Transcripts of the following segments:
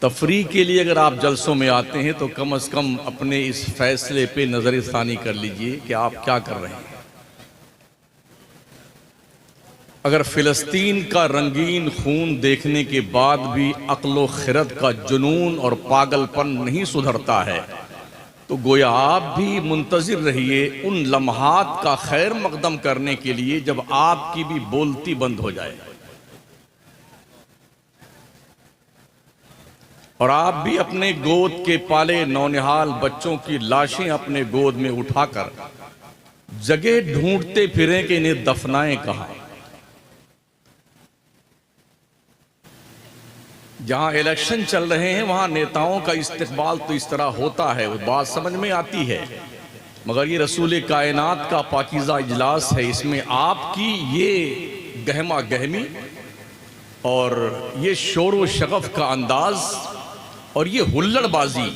तफरीह के लिए अगर आप जलसों में आते हैं तो कम से कम अपने इस फैसले पे नज़र-ए-सानी कर लीजिए कि आप क्या कर रहे हैं। अगर फ़िलिस्तीन का रंगीन खून देखने के बाद भी अक्ल खिरत का जुनून और पागलपन नहीं सुधरता है तो गोया आप भी मुंतज़िर रहिए उन लम्हात का खैर मकदम करने के लिए जब आपकी भी बोलती बंद हो जाए और आप भी अपने गोद के पाले नौनिहाल बच्चों की लाशें अपने गोद में उठाकर जगह ढूंढते फिरें कि इन्हें दफनाएं कहां। जहां इलेक्शन चल रहे हैं वहां नेताओं का इस्तेकबाल तो इस तरह होता है, वो बात समझ में आती है, मगर ये रसूल कायनात का पाकीज़ा इजलास है, इसमें आपकी ये गहमा गहमी और ये शोर व शगफ का अंदाज और ये हुल्लड़बाजी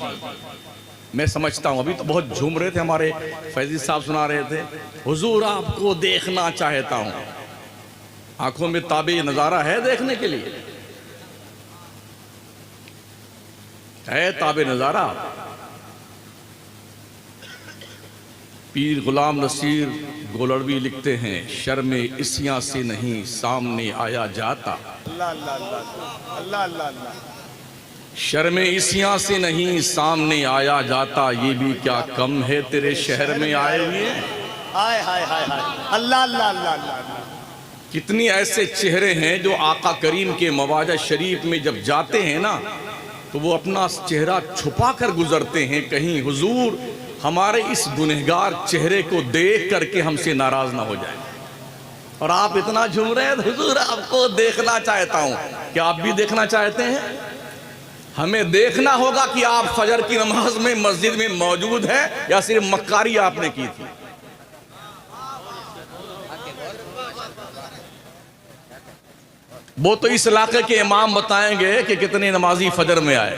मैं समझता हूं। अभी तो बहुत झूम रहे थे, हमारे फैजी साहब सुना रहे थे, हुजूर आपको देखना चाहता हूं। आंखों में ताबे नज़ारा है देखने के लिए, है ताबे नज़ारा। पीर गुलाम नसीर गोलड़वी लिखते हैं, शर्मे इसियां से नहीं सामने आया जाता। अल्लाह अल्लाह अल्लाह अल्लाह अल्लाह अल्लाह। शर्मे इसियां से नहीं सामने आया जाता, ये भी क्या कम है तेरे शहर में आए हुए। हाय हाय हाय हाय, अल्लाह अल्लाह अल्लाह अल्लाह। कितनी ऐसे चेहरे हैं जो आका करीम के मवाजा शरीफ में जब जाते हैं ना तो वो अपना चेहरा छुपा कर गुजरते हैं, कहीं हुजूर हमारे इस गुनहगार चेहरे को देख करके हमसे नाराज ना हो जाए। और आप इतना झूम रहे हैं, हुजूर आपको देखना चाहता हूं। क्या आप भी देखना चाहते हैं? हमें देखना होगा कि आप फजर की नमाज में मस्जिद में मौजूद है या सिर्फ मक्कारी आपने की थी। वो तो इस इलाके के इमाम बताएंगे कि कितने नमाजी फजर में आए।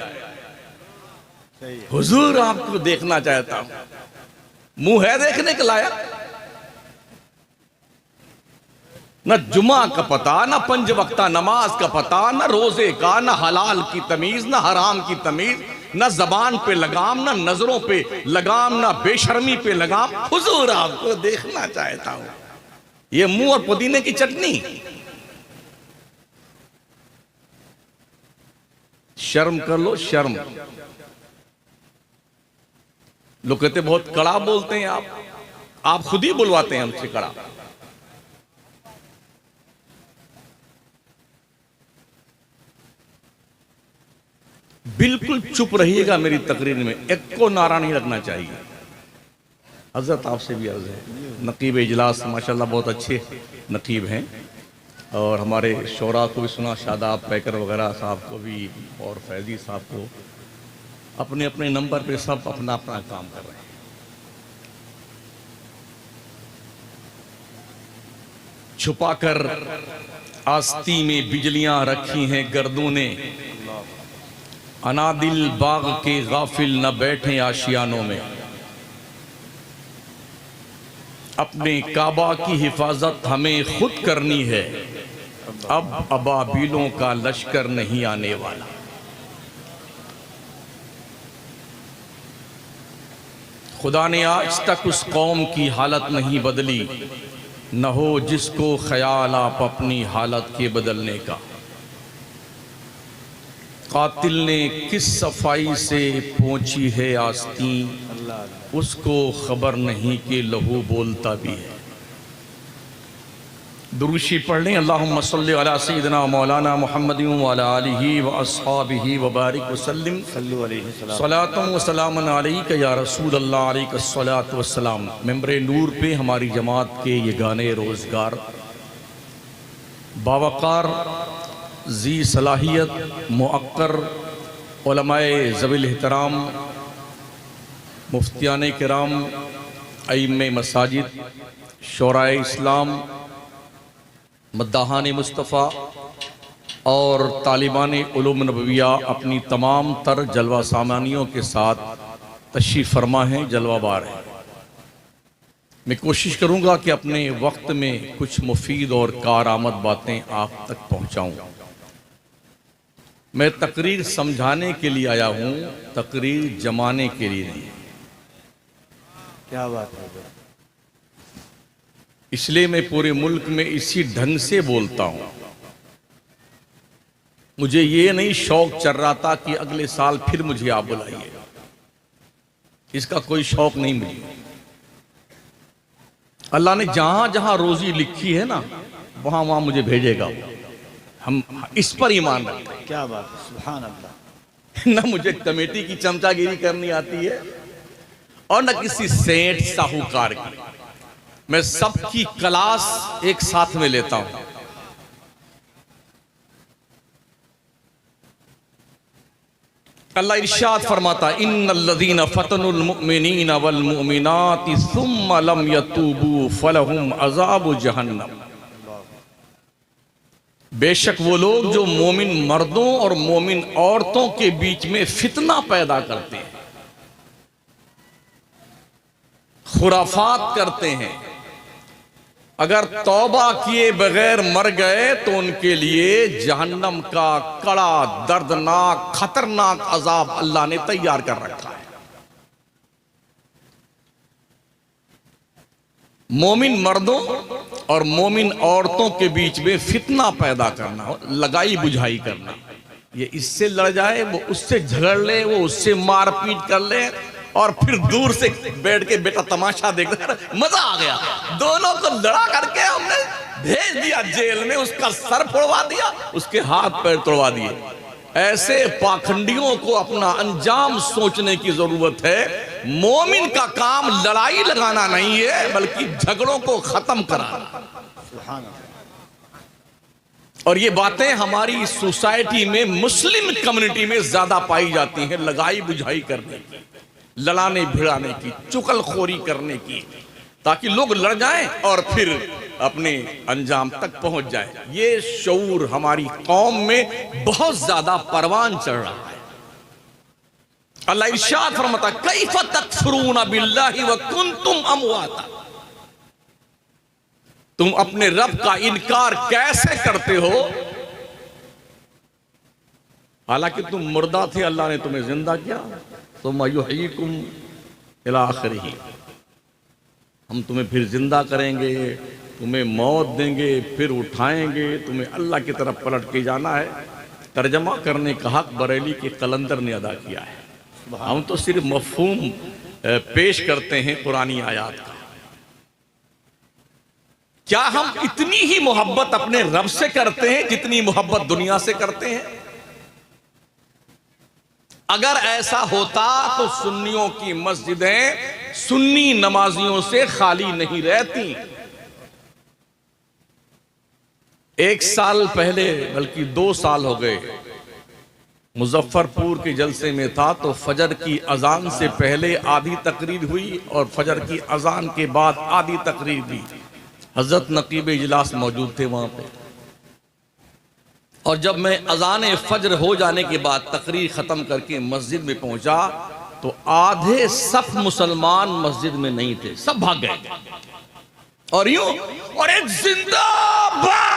हुजूर आपको देखना चाहता हूं। मुंह है देखने के लायक? न जुमा का पता, न पंज वक्ता नमाज का पता, न रोजे का, न हलाल की तमीज, न हराम की तमीज, न जबान पे लगाम, न नजरों पे लगाम, न बेशर्मी पे लगाम। हुजूर आपको देखना चाहता हूं। ये मुंह और पुदीने की चटनी। शर्म कर लो, शर्म। लोग कहते बहुत कड़ा बोलते हैं आप खुद ही बुलवाते हैं हमसे कड़ा। बिल्कुल चुप रहिएगा मेरी तकरीर में, एक को नारा नहीं लगना चाहिए। हजरत आपसे भी अर्ज है, नकीब इजलास माशाल्लाह बहुत अच्छे नकीब हैं और हमारे शोरा को भी सुना, शादाब पैकर वगैरह साहब को भी और फैजी साहब को, अपने अपने नंबर पे सब अपना अपना काम कर रहे हैं। छुपाकर आस्ती में बिजलियां रखी हैं गर्दों ने, अनादिल बाग के गाफिल न बैठे आशियानों में। अपने काबा की हिफाजत हमें खुद करनी है, अब अबाबीलों का लश्कर नहीं आने वाला। खुदा ने आज तक उस कौम की हालत नहीं बदली, न हो जिसको ख्याल आप अपनी हालत के बदलने का। कातिल ने किस सफाई से पहुंची है आस्तीन, उसको खबर नहीं कि लहू बोलता भी है। दुरूशी पढ़ लें, अल्लाहुम्मा सल्लि अला सय्यिदिना मौलाना मुहम्मद व अला आलिहि व अस्हाबिहि व बारिक व सल्लिम सलातन व सलामन अलैका या रसूल अल्लाह अलैका सलात व सलाम। मेंबरे नूर पे हमारी जमात के ये गाने रोज़गार बावकार जी सलाहियत मुअक्कर उलमाए ज़वील एहतराम मुफ्तियान किराम अइम्मे मसाजिद शोराए इस्लाम मद्दाहान मुस्तफ़ा और तालिबान उलूम नबविया अपनी तमाम तर जलवा सामानियों के साथ तशरीफ़ फरमा हैं, जलवाबार हैं। मैं कोशिश करूँगा कि अपने वक्त में कुछ मुफीद और कारआमद बातें आप तक पहुँचाऊँ। मैं तकरीर समझाने के लिए आया हूं, तकरीर जमाने के लिए नहीं। क्या बात है। इसलिए मैं पूरे मुल्क में इसी ढंग से बोलता हूं। मुझे ये नहीं शौक चल रहा था कि अगले साल फिर मुझे आप बुलाइए, इसका कोई शौक नहीं मुझे। अल्लाह ने जहां जहां रोजी लिखी है ना, वहां वहां मुझे भेजेगा। हम इस पर ईमान रखते हैं। क्या बात है, सुभान अल्लाह। ना मुझे कमेटी की चमचागिरी करनी आती है और न किसी सेठ साहूकार की। मैं सबकी क्लास एक साथ में लेता हूं। अल्लाह इरशाद फरमाता, इन्नल्लज़ीना फतनुल मुमिनीना वल मुमिनाति सुम्मा लम यतूबू फलहुम अज़ाबु जहन्नम। बेशक वो लोग जो मोमिन मर्दों और मोमिन औरतों के बीच में फितना पैदा करते हैं, खुराफात करते हैं, अगर तौबा किए बगैर मर गए तो उनके लिए जहन्नम का कड़ा दर्दनाक खतरनाक अजाब अल्लाह ने तैयार कर रखा है। मोमिन मर्दों और मोमिन औरतों के बीच में फितना पैदा करना, लगाई बुझाई करना, ये इससे लड़ जाए, वो उससे झगड़ ले, वो उससे मारपीट कर ले और फिर दूर से बैठ के बेटा तमाशा देख रहा, मजा आ गया। दोनों को लड़ा करके हमने भेज दिया जेल में, उसका सर फोड़वा दिया, उसके हाथ पैर तोड़वा दिए। ऐसे पाखंडियों को अपना अंजाम सोचने की जरूरत है। मोमिन का काम लड़ाई लगाना नहीं है, बल्कि झगड़ों को खत्म कराना। सुभान अल्लाह। और ये बातें हमारी सोसाइटी में, मुस्लिम कम्युनिटी में ज्यादा पाई जाती हैं, लगाई बुझाई करने की, लड़ाने भिड़ाने की, चुगलखोरी करने की, ताकि लोग लड़ जाएं और फिर अपने अंजाम तक पहुंच जाए। ये शऊर हमारी कौम में बहुत ज्यादा परवान चढ़ रहा है। अल्लाह इरशाद फरमाता, कैफ तकफुरून बिल्लाहि व कुंतुम अमवाता। तुम अपने रब का इनकार कैसे करते हो, हालांकि तुम मुर्दा थे, अल्लाह ने तुम्हें जिंदा किया। तुम युहयीकुम इला आखिरिही, हम तुम्हें फिर जिंदा करेंगे, तुम्हें मौत देंगे, फिर उठाएंगे, तुम्हें अल्लाह की तरफ पलट के जाना है। तर्जमा करने का हक बरेली के कलंदर ने अदा किया है। हम तो सिर्फ मफहूम पेश करते हैं कुरानी आयात का। क्या हम इतनी ही मोहब्बत अपने रब से करते हैं जितनी मोहब्बत दुनिया से करते हैं? अगर ऐसा होता तो सुन्नियों की मस्जिदें सुन्नी नमाजियों से खाली नहीं रहती। एक साल पहले, बल्कि 2 साल हो गए, मुजफ्फरपुर के जलसे में था तो फजर की अजान से पहले आधी तकरीर हुई और फजर की अजान के बाद आधी तकरीर हुई। हजरत नकीब इजलास मौजूद थे वहां पे। और जब मैं अजान फजर हो जाने के बाद तकरीर खत्म करके मस्जिद में पहुंचा तो आधे सफ मुसलमान मस्जिद में नहीं थे, सब भाग गए। और यूं, और एक जिंदाबाद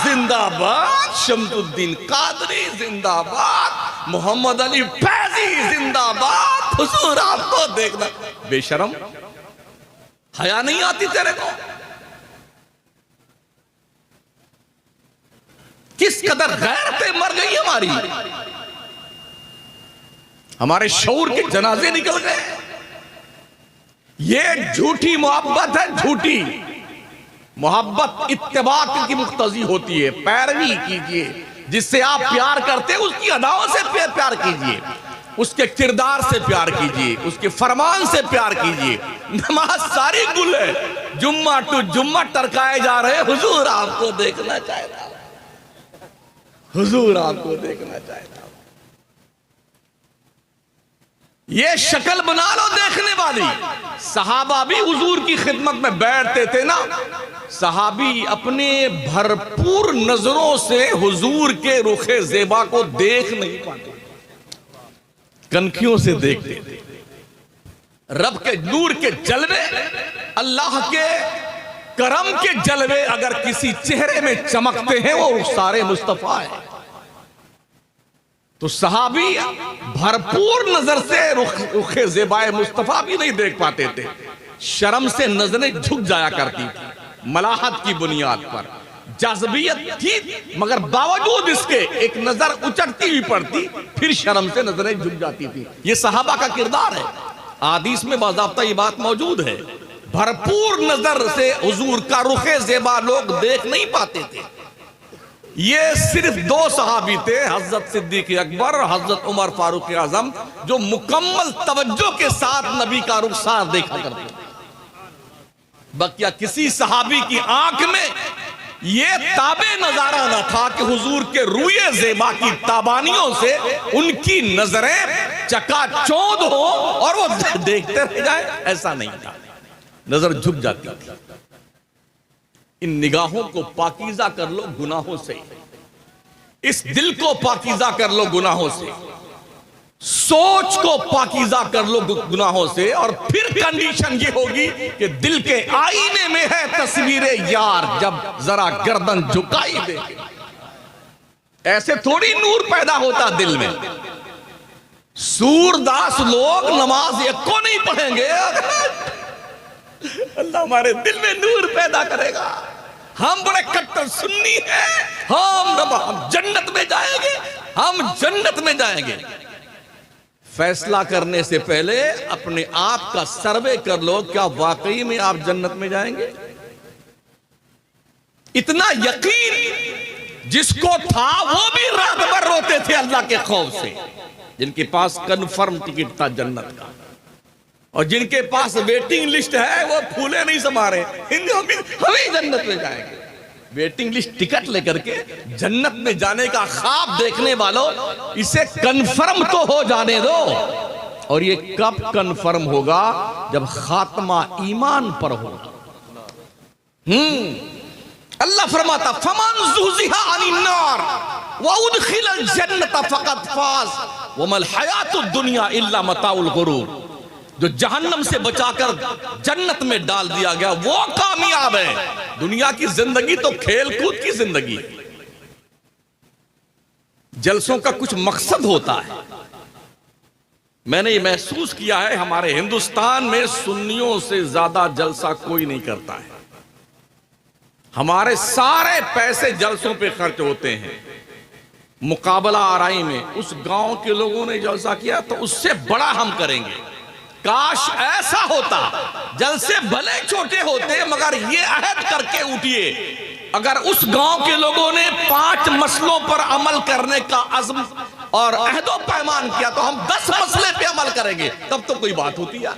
जिंदाबाद शमसुद्दीन कादरी जिंदाबाद, मोहम्मद अली फैजी जिंदाबाद। हुजूर आपको देखना, बेशरम, हया नहीं आती तेरे को? किस कदर गैरतें मर गई हमारी। हमारे शऊर के जनाजे निकल गए। ये झूठी मोहब्बत है, झूठी मोहब्बत इत्तिबा की मुक्तजी होती है। पैरवी कीजिए, जिससे आप प्यार करते हैं उसकी अदाओं से प्यार कीजिए, उसके किरदार से प्यार कीजिए, उसके फरमान से प्यार कीजिए। नमाज सारी गुल है, जुम्मा टू जुम्मा टरकाए जा रहे। हुजूर आपको देखना चाहता, हुजूर आपको देखना चाहता। ये शक्ल बना लो देखने वाली। सहाबा भी हुजूर की खिदमत में बैठते थे ना, सहाबी अपने भरपूर नजरों से हुजूर के रुखे ज़ेबा को देख नहीं पाते, कनखियों से देखते थे। रब के नूर के जलवे, अल्लाह के करम के जलवे अगर किसी चेहरे में चमकते हैं वो सारे मुस्तफा है। तो सहाबी भरपूर नजर से रुखे ज़ेबाए मुस्तफा भी नहीं देख पाते थे, शर्म से नजरें झुक जाया करती थी। मलाहत की बुनियाद पर जज़बियत थी, मगर बावजूद इसके एक नजर उचटती हुई पड़ती, फिर शर्म से नजरें झुक जाती थी। ये सहाबा का किरदार है। हदीस में बाज़ाब्ता ये बात मौजूद है, भरपूर नजर से हुजूर का रुखे ज़ेबा लोग देख नहीं पाते थे। ये सिर्फ दो सहाबी थे, हजरत सिद्दीक अकबर, हजरत उमर फारूक आजम, जो मुकम्मल तवज्जो के साथ नबी का रुखसार देखा करते थे। बकिया किसी सहाबी की आंख में ये ताबे नजारा न था कि हुजूर के रूए ज़ेबा की ताबानियों से उनकी नजरें चकाचौंध हो और वो देखते रह जाए, ऐसा नहीं था। नजर झुक जाती थी। इन निगाहों को पाकीज़ा कर लो गुनाहों से, इस दिल को पाकीज़ा कर लो गुनाहों से, सोच को पाकीज़ा कर लो गुनाहों से, और फिर कंडीशन ये होगी कि दिल के आईने में है तस्वीरे यार, जब जरा गर्दन झुकाई दे। ऐसे थोड़ी नूर पैदा होता दिल में। सूरदास लोग नमाज एक को नहीं पढ़ेंगे, अल्लाह हमारे दिल में नूर पैदा करेगा। हम बड़े कट्टर सुन्नी हैं, हम जन्नत में जाएंगे, हम जन्नत में जाएंगे। फैसला करने से पहले अपने आप का सर्वे कर लो, क्या वाकई में आप जन्नत में जाएंगे? इतना यकीन जिसको था वो भी रात भर रोते थे अल्लाह के खौफ से, जिनके पास कन्फर्म टिकट था जन्नत का, और जिनके पास वेटिंग लिस्ट है वो फूले नहीं समा रहे, हम ही जन्नत में जाएंगे। वेटिंग लिस्ट टिकट लेकर के जन्नत में जाने का ख्वाब देखने वालों, इसे कन्फर्म तो हो जाने दो। और ये कब कन्फर्म होगा? जब खात्मा ईमान पर होगा। अल्लाह फरमाता फमन ज़ुहज़िहा अनिन नार व उदखिलल जन्नत फ़क़द फ़ाज़ व मल हयातुद दुनिया इल्ला मताउल गुरूर। जो जहन्नम से बचाकर जन्नत में डाल दिया गया वो कामयाब है। दुनिया की जिंदगी तो खेल कूद की जिंदगी। जलसों का कुछ मकसद होता है। मैंने ये महसूस किया है, हमारे हिंदुस्तान में सुन्नियों से ज्यादा जलसा कोई नहीं करता है। हमारे सारे पैसे जलसों पे खर्च होते हैं। मुकाबला आराई में उस गांव के लोगों ने जलसा किया तो उससे बड़ा हम करेंगे। काश ऐसा होता। जलसे भले छोटे होते मगर ये अहद करके उठिए, अगर उस गांव के लोगों ने 5 मसलों पर अमल करने का अज़्म और अहदो पैमान किया तो हम 10 मसले पे अमल करेंगे, तब तो कोई बात होती है।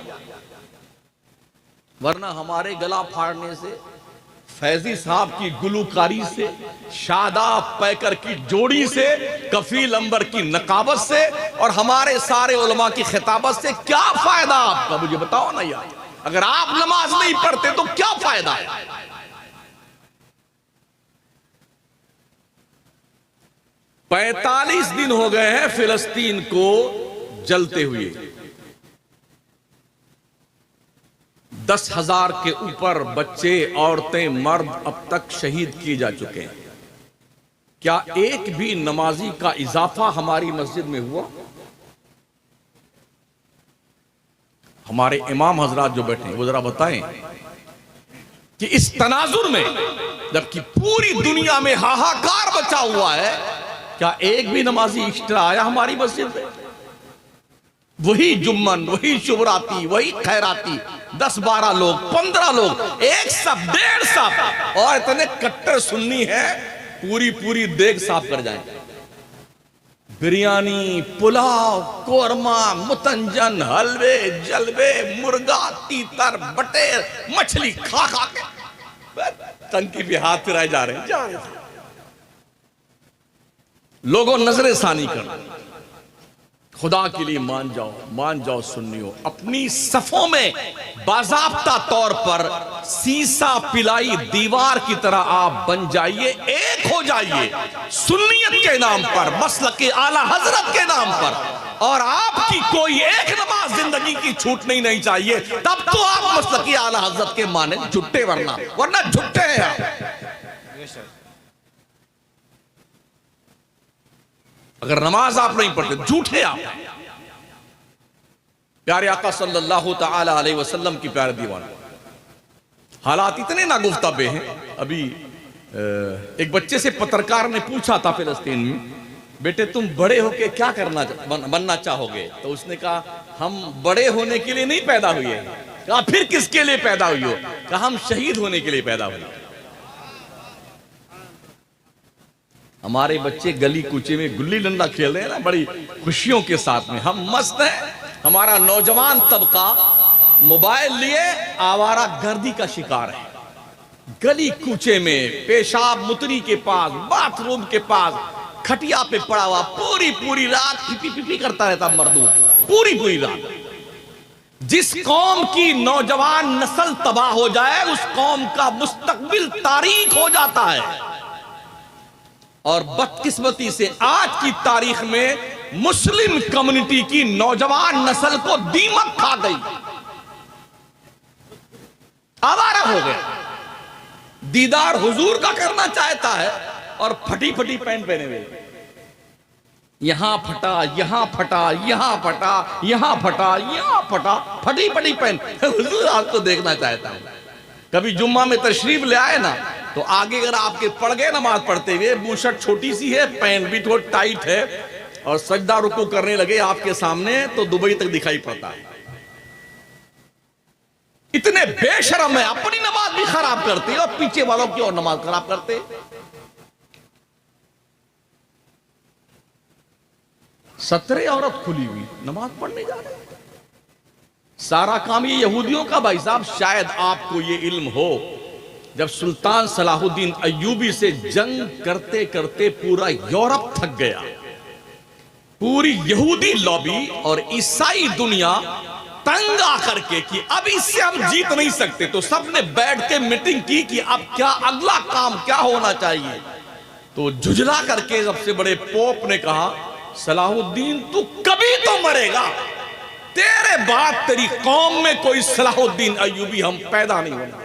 वरना हमारे गला फाड़ने से, फैजी साहब की गुलूकारी से, शादाब पैकर की जोड़ी से, कफील अंबर की नकाबत से और हमारे सारे उलमा की खिताबत से क्या फायदा आपका? मुझे बताओ ना यार। अगर आप नमाज नहीं पढ़ते तो क्या फायदा है? 45 दिन हो गए हैं फिलिस्तीन को जलते हुए। 10,000 के ऊपर बच्चे, औरतें, मर्द अब तक शहीद किए जा चुके हैं। क्या एक भी नमाजी का इजाफा हमारी मस्जिद में हुआ? हमारे इमाम हजरात जो बैठे हैं वो जरा बताएं कि इस तनाजुर में, जबकि पूरी दुनिया में हाहाकार बचा हुआ है, क्या एक भी नमाजी एक्स्ट्रा आया हमारी मस्जिद में? वही जुम्मन, वही शुभराती, वही खैराती, 10-12 लोग, 15 लोग, एक सब, 1.5 सब, और इतने कट्टर सुन्नी है पूरी देग साफ कर जाएंगे। बिरयानी, पुलाव, कोरमा, मुतंजन, हलवे, जलवे, मुर्गा, तीतर, बटेर, मछली खा के टंकी पे हाथ फिराए जा रहे हैं। लोगों नजरे सानी कर, खुदा के लिए मान जाओ सुन्नियों। अपनी सफों में बाज़ाब्ता तौर पर सीसा पिलाई दीवार की तरह आप बन जाइए, एक हो जाइए सुन्नियत के नाम पर, मसलक आला हजरत के नाम पर, और आपकी कोई एक नमाज जिंदगी की छूटनी नहीं चाहिए। तब तो आप मसलक आला हजरत के माने झुट्टे, वरना झुट्टे हैं आप। अगर नमाज आप नहीं पढ़ते झूठे आप। प्यारे आका सल्लल्लाहु ताला अलैहि वसल्लम की प्यारे दीवान, हालात इतने नागुफ्ताबे हैं। अभी एक बच्चे से पत्रकार ने पूछा था फिलिस्तीन में, बेटे तुम बड़े होके क्या बनना चाहोगे? तो उसने कहा हम बड़े होने के लिए नहीं पैदा हुए। कहा फिर किसके लिए पैदा हुई हो? कहा हम शहीद होने के लिए पैदा हुए। हमारे बच्चे गली कूचे में गुल्ली डंडा खेल रहे हैं ना, बड़ी खुशियों के साथ में, हम मस्त हैं। हमारा नौजवान तबका मोबाइल लिए आवारा गर्दी का शिकार है। गली कूचे में, पेशाब मुतरी के पास, बाथरूम के पास, खटिया पे पड़ा हुआ पूरी रात पिपी पिपी करता रहता मर्दू, पूरी रात। जिस कौम की नौजवान नस्ल तबाह हो जाए उस कौम का मुस्तकबिल तारीख हो जाता है। और बदकिस्मती से आज की तारीख में मुस्लिम कम्युनिटी की नौजवान नस्ल को दीमक खा गई, आवारा हो गया। दीदार हुजूर का करना चाहता है और फटी फटी पैंट पहने हुए, यहां फटा, यहां फटा, यहां फटा, यहां फटा, यहां फटा, फटी फटी पैंट। हुजूर आपको देखना चाहता है। कभी जुम्मा में तशरीफ ले आए ना, तो आगे अगर आपके पड़ गए नमाज पढ़ते हुए, बुशर्ट छोटी सी है, पैंट भी थोड़ी टाइट है, और सजदा रुकू करने लगे आपके सामने, तो दुबई तक दिखाई पड़ता है। इतने बेशरम है, अपनी नमाज भी खराब करते और पीछे वालों की और नमाज खराब करते। सतरे औरत खुली हुई नमाज पढ़ने जा रहे, सारा काम ये यहूदियों का। भाई साहब शायद आपको ये इल्म हो, जब सुल्तान सलाहुद्दीन अय्यूबी से जंग करते करते पूरा यूरोप थक गया, पूरी यहूदी लॉबी और ईसाई दुनिया तंग आकर के कि अब इससे हम जीत नहीं सकते, तो सबने बैठ के मीटिंग की कि अब क्या अगला काम क्या होना चाहिए। तो झुंझला करके सबसे बड़े पोप ने कहा, सलाहुद्दीन तू कभी तो मरेगा, तेरे बाद तेरी कौम में कोई सलाहुद्दीन अय्यूबी हम पैदा नहीं होना।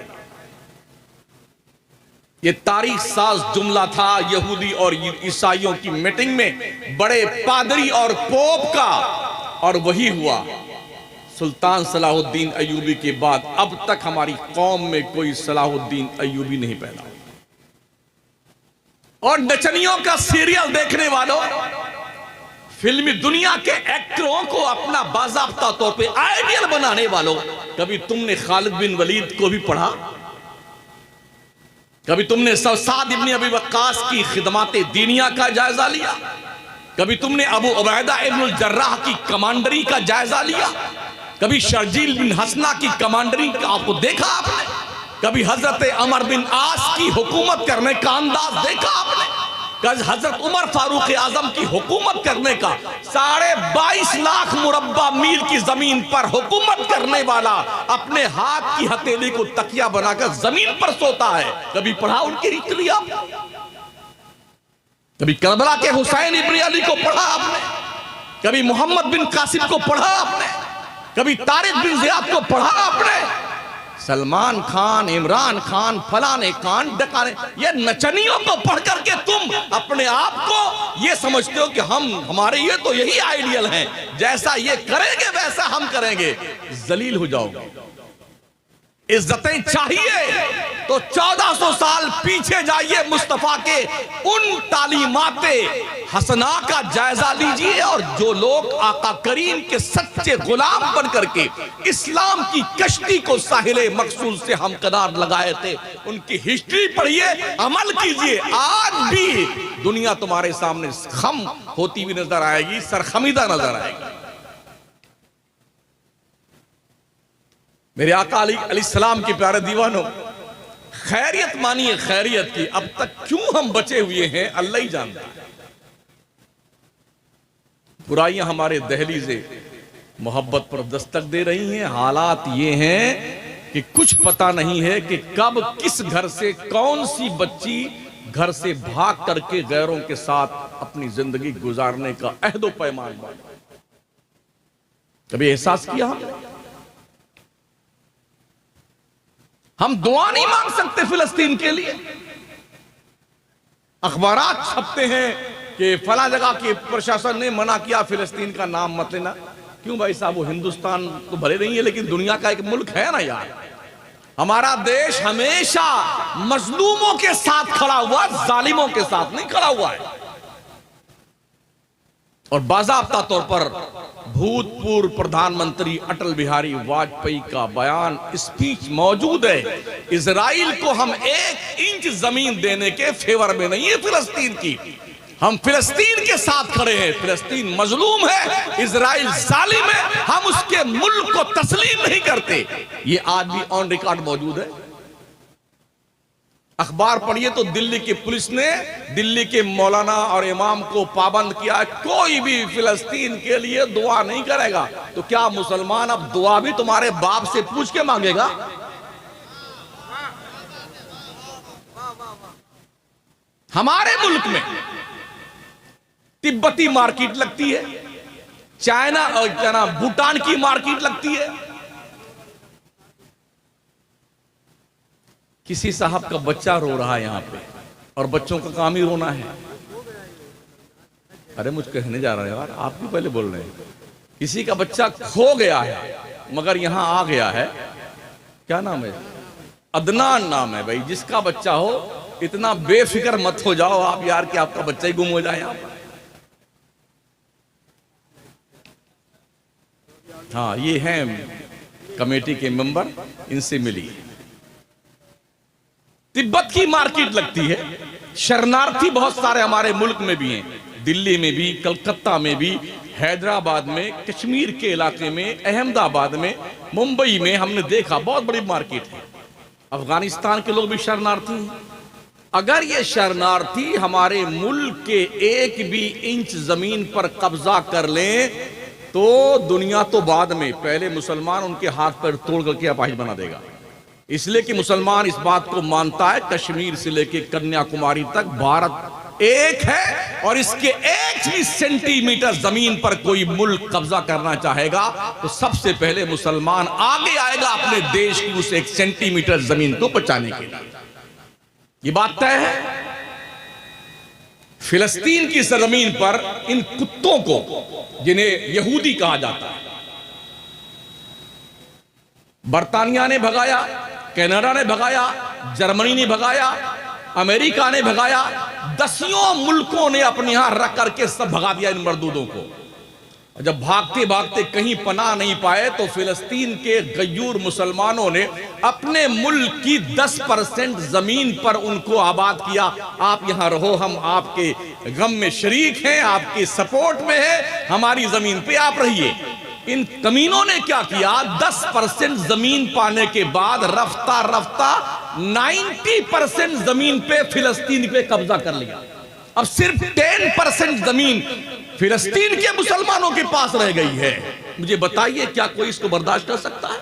ये तारीख साज जुमला था यहूदी और ईसाइयों की मीटिंग में, बड़े पादरी और पोप का, और वही हुआ। सुल्तान सलाहुद्दीन अय्यूबी के बाद अब तक हमारी कौम में कोई सलाहुद्दीन अय्यूबी नहीं पैदा। और नचनियों का सीरियल देखने वालों, फिल्मी दुनिया के एक्टरों को अपना बाज़ाब्ता तौर पे आइडियल बनाने वालों, कभी तुमने खालिद बिन वलीद को भी पढ़ा? कभी तुमने साद इब्न अबी वक्कास की खिदमाते दीनिया का जायजा लिया? कभी तुमने अबू उबैदा इब्नुल जर्राह की कमांडरी का जायजा लिया? कभी शर्जील बिन हसना की कमांडरी का आपको देखा आपने? कभी हजरत अमर बिन आस की हुकूमत करने का अंदाज देखा आपने? कभी हजरत उमर फारूक आजम की हुकूमत करने का? 22.5 लाख मुरब्बा मील की जमीन पर हुकूमत करने वाला अपने हाथ की हथेली को तकिया बनाकर जमीन पर सोता है। कभी पढ़ा उनकी हिस्ट्री आपने? कभी करबला के हुसैन इब्न अली को पढ़ा आपने? कभी मोहम्मद बिन कासिम को पढ़ा आपने? कभी तारिक बिन जियाद को पढ़ा आपने? सलमान खान, इमरान खान, फलाने खान, डकाने, ये नचनियों को पढ़ करके तुम अपने आप को ये समझते हो कि हमारे ये तो यही आइडियल हैं, जैसा ये करेंगे वैसा हम करेंगे। जलील हो जाओगे। इज्जतें चाहिए तो 1400 साल पीछे जाइए, मुस्तफा के उन तालीमाते हसना का जायजा लीजिए। और जो लोग आका करीम के सच्चे गुलाम बन करके इस्लाम की कश्ती को साहिले मकसूद से हम कदार लगाए थे, उनकी हिस्ट्री पढ़िए, अमल कीजिए। आज भी दुनिया तुम्हारे सामने खम होती हुई नजर आएगी, सरखमीदा नजर आएगी। मेरे आका अलैहिस्सलाम के प्यारे दीवानों, खैरियत मानिए खैरियत की। अब तक क्यों हम बचे हुए हैं अल्लाह ही जानता है। बुराइयां हमारे दहलीज़े मोहब्बत पर दस्तक दे रही हैं। हालात ये हैं कि कुछ पता नहीं है कि कब किस घर से कौन सी बच्ची घर से भाग करके गैरों के साथ अपनी जिंदगी गुजारने का अहदो पैमान बना। कभी एहसास किया हम दुआ नहीं मांग सकते फिलिस्तीन के लिए? अखबारात छपते हैं, कि फला जगह के प्रशासन ने मना किया फिलिस्तीन का नाम मत लेना। क्यों भाई साहब, वो हिंदुस्तान तो भले नहीं है लेकिन दुनिया का एक मुल्क है ना यार। हमारा देश हमेशा मजलूमों के साथ खड़ा हुआ, जालिमों के साथ नहीं खड़ा हुआ है। और बाज़ाब्ता तौर पर भूतपूर्व प्रधानमंत्री अटल बिहारी वाजपेयी का बयान, स्पीच मौजूद है। इजराइल को हम 1 इंच जमीन देने के फेवर में नहीं है फिलिस्तीन की। हम फिलिस्तीन के साथ खड़े हैं। फिलिस्तीन मजलूम है, इजराइल जालिम है, हम उसके मुल्क को तस्लीम नहीं करते। ये आज भी ऑन रिकॉर्ड मौजूद है। अखबार पढ़िए तो दिल्ली की पुलिस ने दिल्ली के मौलाना और इमाम को पाबंद किया, कोई भी फिलिस्तीन के लिए दुआ नहीं करेगा। तो क्या मुसलमान अब दुआ भी तुम्हारे बाप से पूछ के मांगेगा? हमारे मुल्क में तिब्बती मार्केट लगती है, चाइना और क्या नाम भूटान की मार्केट लगती है। किसी साहब का बच्चा रो रहा है यहां पे, और बच्चों का काम ही रोना है। अरे मुझ कहने जा रहा है यार, आप भी पहले बोल रहे हैं। किसी का बच्चा खो गया है मगर यहां आ गया है। क्या नाम है? अदनान नाम है भाई। जिसका बच्चा हो इतना बेफिक्र मत हो जाओ आप यार कि आपका बच्चा ही गुम हो जाए यहां पर। हाँ, ये हैं कमेटी के मेंबर, इनसे मिली। तिब्बत की मार्केट लगती है। शरणार्थी बहुत सारे हमारे मुल्क में भी हैं, दिल्ली में भी, कलकत्ता में भी, हैदराबाद में, कश्मीर के इलाके में, अहमदाबाद में, मुंबई में हमने देखा बहुत बड़ी मार्केट है। अफगानिस्तान के लोग भी शरणार्थी हैं। अगर ये शरणार्थी हमारे मुल्क के 1 भी इंच जमीन पर कब्जा कर लें तो दुनिया तो बाद में, पहले मुसलमान उनके हाथ पर तोड़ करके अपाहिज बना देगा। इसलिए कि मुसलमान इस बात को मानता है कश्मीर से लेकर कन्याकुमारी तक भारत एक है, और इसके 1 भी सेंटीमीटर जमीन पर कोई मुल्क कब्जा करना चाहेगा तो सबसे पहले मुसलमान आगे आएगा अपने देश की उस 1 सेंटीमीटर जमीन को बचाने के लिए। ये बात तय है। फिलिस्तीन की सरजमीन पर इन कुत्तों को, जिन्हें यहूदी कहा जाता है, बर्तानिया ने भगाया, कनाडा ने भगाया, जर्मनी ने भगाया, अमेरिका ने भगाया, 10 मुल्कों ने अपने यहां रख करके सब भगा दिया इन मरदूदों को। जब भागते भागते कहीं पनाह नहीं पाए तो फिलिस्तीन के गयूर मुसलमानों ने अपने मुल्क की 10% जमीन पर उनको आबाद किया। आप यहां रहो, हम आपके गम में शरीक हैं, आपके सपोर्ट में हैं, हमारी जमीन पे आप रहिए। इन कमीनों ने क्या किया? 10% जमीन पाने के बाद रफ्ता रफ्ता 90% जमीन पे फिलिस्तीन पे कब्जा कर लिया। अब सिर्फ 10% जमीन फिलिस्तीन के मुसलमानों के पास रह गई है। मुझे बताइए, क्या कोई इसको बर्दाश्त कर सकता है?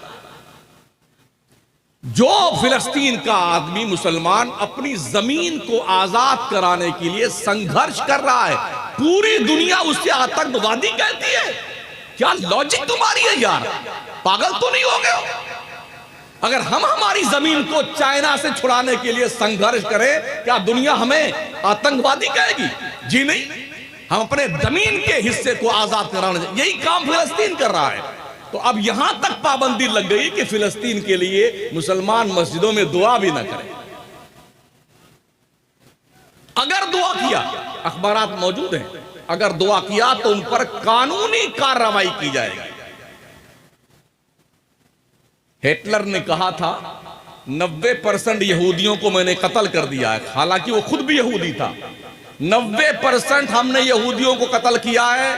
जो फिलिस्तीन का आदमी, मुसलमान, अपनी जमीन को आजाद कराने के लिए संघर्ष कर रहा है, पूरी दुनिया उससे आतंकवादी कहती है। क्या लॉजिक तुम्हारी है यार? पागल तो नहीं हो गए? अगर हम हमारी जमीन को चाइना से छुड़ाने के लिए संघर्ष करें, क्या दुनिया हमें आतंकवादी कहेगी? जी नहीं। हम अपने जमीन के हिस्से को आजाद कराने, यही काम फिलिस्तीन कर रहा है। तो अब यहां तक पाबंदी लग गई कि फिलिस्तीन के लिए मुसलमान मस्जिदों में दुआ भी ना करें। अगर दुआ किया, अखबारात मौजूद हैं, अगर दुआ किया तो उन पर कानूनी कार्रवाई की जाएगी। हिटलर ने कहा था 90% यहूदियों को मैंने कत्ल कर दिया है, हालांकि वो खुद भी यहूदी था। 90% हमने यहूदियों को कत्ल किया है।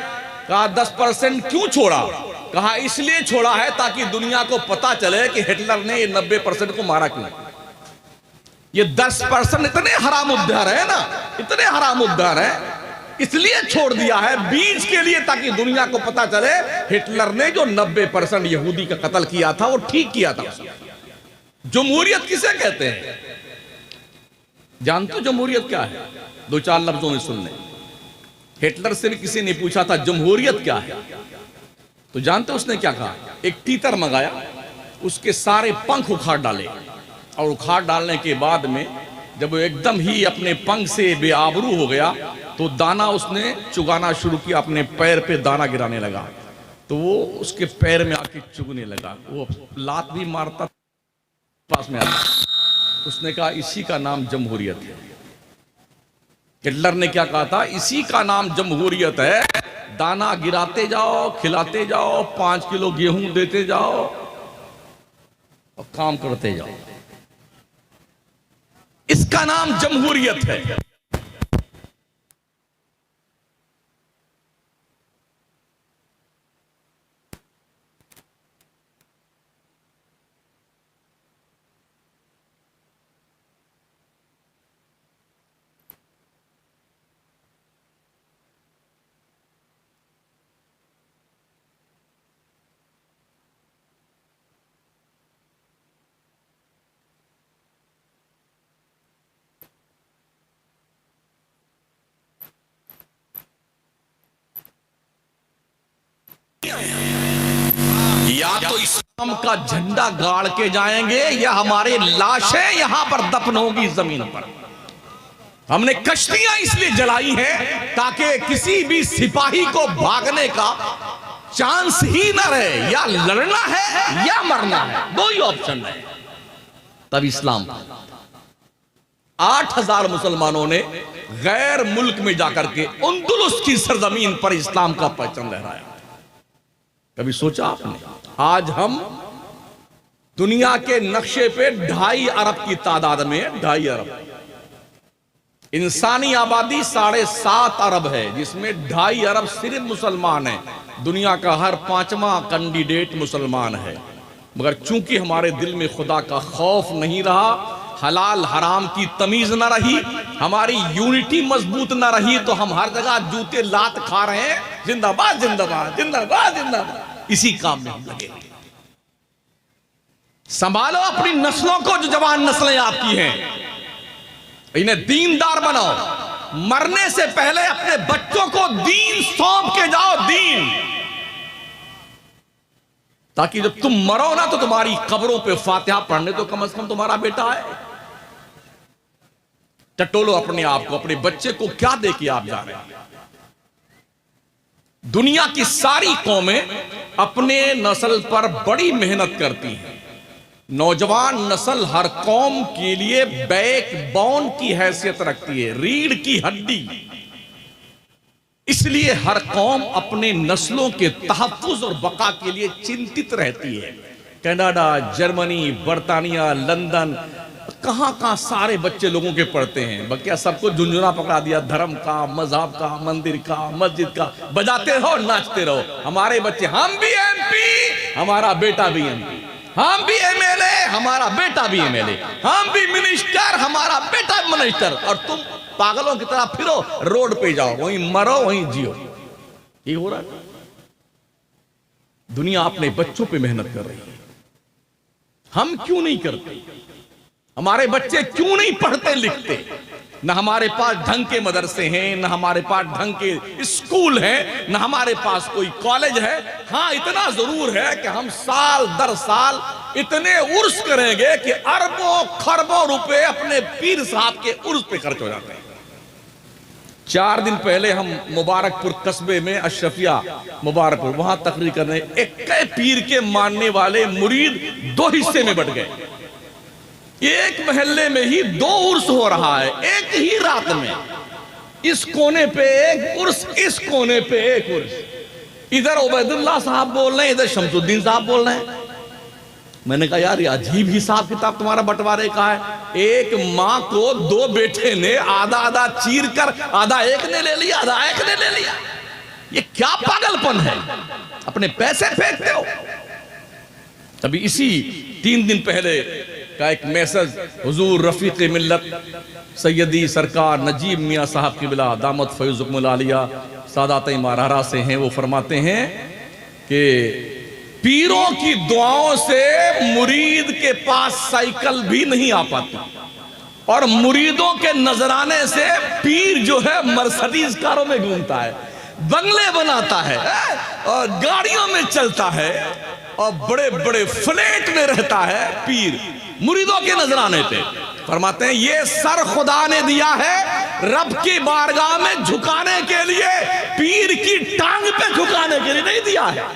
कहा 10% क्यों छोड़ा? कहा इसलिए छोड़ा है ताकि दुनिया को पता चले कि हिटलर ने ये 90% को मारा क्यों। ये 10% इतने हराम उद्धार है ना, इतने हराम उद्धार है, इसलिए छोड़ दिया है बीज के लिए, ताकि दुनिया को पता चले हिटलर ने जो 90% यहूदी का कत्ल किया था वो ठीक किया था। जमहूरियत किसे कहते हैं? जानते हो जमहूरियत क्या है? 2-4 लफ्जों में सुन लें। हिटलर से भी किसी ने पूछा था जमहूरियत क्या है, तो जानते हो उसने क्या कहा? एक तीतर मंगाया, उसके सारे पंख उखाड़ डाले, और उखाड़ डालने के बाद में जब वो एकदम ही अपने पंख से बेआबरू हो गया तो दाना उसने चुगाना शुरू किया, अपने पैर पे दाना गिराने लगा, तो वो उसके पैर में आके चुगने लगा। वो लात भी मारता, पास में आता। उसने कहा इसी का नाम जमहूरियत है। हिटलर ने क्या कहा था? इसी का नाम जमहूरियत है। दाना गिराते जाओ, खिलाते जाओ, 5 किलो गेहूं देते जाओ और काम करते जाओ, इसका नाम जमहूरियत है। या तो इस्लाम का झंडा गाड़ के जाएंगे या हमारे लाशें यहां पर दफन होगी जमीन पर। हमने कश्तियां इसलिए जलाई हैं ताकि किसी भी सिपाही को भागने का चांस ही ना रहे। या लड़ना है या मरना है, दो ही ऑप्शन है। तब इस्लाम 8000 मुसलमानों ने गैर मुल्क में जाकर के अंदलुस की सरजमीन पर इस्लाम का परचम लहराया। कभी सोचा आपने? आज हम दुनिया के नक्शे पे 2.5 अरब की तादाद में, 2.5 अरब, इंसानी आबादी 7.5 अरब है, जिसमें 2.5 अरब सिर्फ मुसलमान है। दुनिया का हर 5वां कैंडिडेट मुसलमान है। मगर चूंकि हमारे दिल में खुदा का खौफ नहीं रहा, हलाल हराम की तमीज न रही, हमारी यूनिटी मजबूत न रही, तो हम हर जगह जूते लात खा रहे हैं। जिंदाबाद जिंदाबाद जिंदाबाद जिंदाबाद, इसी काम में हम लगे। संभालो अपनी नस्लों को, जो जवान नस्लें आपकी हैं, इन्हें दीनदार बनाओ। मरने से पहले अपने बच्चों को दीन सौंप के जाओ, दीन, ताकि जब तुम मरो ना तो तुम्हारी कब्रों पे फातिहा पढ़ने तो कम से कम तुम्हारा बेटा है। टटोलो अपने आप को, अपने बच्चे को क्या दे के आप जा रहे हैं। दुनिया की सारी कौमें अपने नस्ल पर बड़ी मेहनत करती हैं। नौजवान नस्ल हर कौम के लिए बैकबोन की हैसियत रखती है, रीढ़ की हड्डी। इसलिए हर कौम अपने नस्लों के तहफ्फुज और बका के लिए चिंतित रहती है। कनाडा, जर्मनी, बर्तानिया, लंदन, कहां सारे बच्चे लोगों के पढ़ते हैं। क्या सबको झुंझुना पकड़ा दिया, धर्म का, मजहब का, मंदिर का, मस्जिद का, बजाते रहो, नाचते रहो। हमारे बच्चे, हम भी एमपी, हमारा बेटा भी एमपी, हम भी एमएलए, हमारा बेटा भी एमएलए, हम भी मिनिस्टर, हमारा बेटा मिनिस्टर, और तुम पागलों की तरह फिरो, रोड पे जाओ, वहीं मरो वहीं जियो। ये हो रहा है। दुनिया अपने बच्चों पे मेहनत कर रही है, हम क्यों नहीं करते? हमारे बच्चे क्यों नहीं पढ़ते लिखते? न हमारे पास ढंग के मदरसे हैं, न हमारे पास ढंग के स्कूल हैं, न हमारे पास कोई कॉलेज है। हाँ, इतना जरूर है कि हम साल दर साल इतने उर्स करेंगे कि अरबों खरबों रुपए अपने पीर साहब के उर्स पे खर्च हो जाते हैं। 4 दिन पहले हम मुबारकपुर कस्बे में, अशरफिया मुबारकपुर, वहां तकरीर करने, एक पीर के मानने वाले मुरीद 2 हिस्से में बट गए। एक महल्ले में ही 2 उर्स हो रहा है, एक ही रात में। इस कोने पे एक उर्स, इस कोने पे एक उर्स। इधर उबैदुल्लाह साहब बोल रहे हैं, इधर शमसुद्दीन साहब बोल रहे हैं। मैंने कहा यार, ये अजीब हिसाब किताब तुम्हारा बंटवारे का है। एक माँ को 2 बेटे ने आधा आधा चीर कर, आधा एक ने ले लिया, आधा एक ने ले लिया। ये क्या पागलपन है? अपने पैसे फेंकते हो। तभी इसी 3 दिन पहले का एक मैसेज हुजूर रफीक मिल्लत सैयदी सरकार नजीब मियाँ साहब की बिला दामत फैज़ुकुमुल आलिया सादात मारहरा से हैं। वो फरमाते हैं कि पीरों की दुआओं से मुरीद के पास साइकिल भी नहीं आ पाती, और मुरीदों के नजराने से पीर जो है मर्सिडीज कारों में घूमता है, बंगले बनाता है और गाड़ियों में चलता है। और बड़े बड़े फ्लैट में रहता है पीर मुरीदों के नजराने पे। फरमाते हैं ये सर खुदा ने दिया है रब की बारगाह में झुकाने के लिए, पीर की टांग पे झुकाने के लिए नहीं दिया है।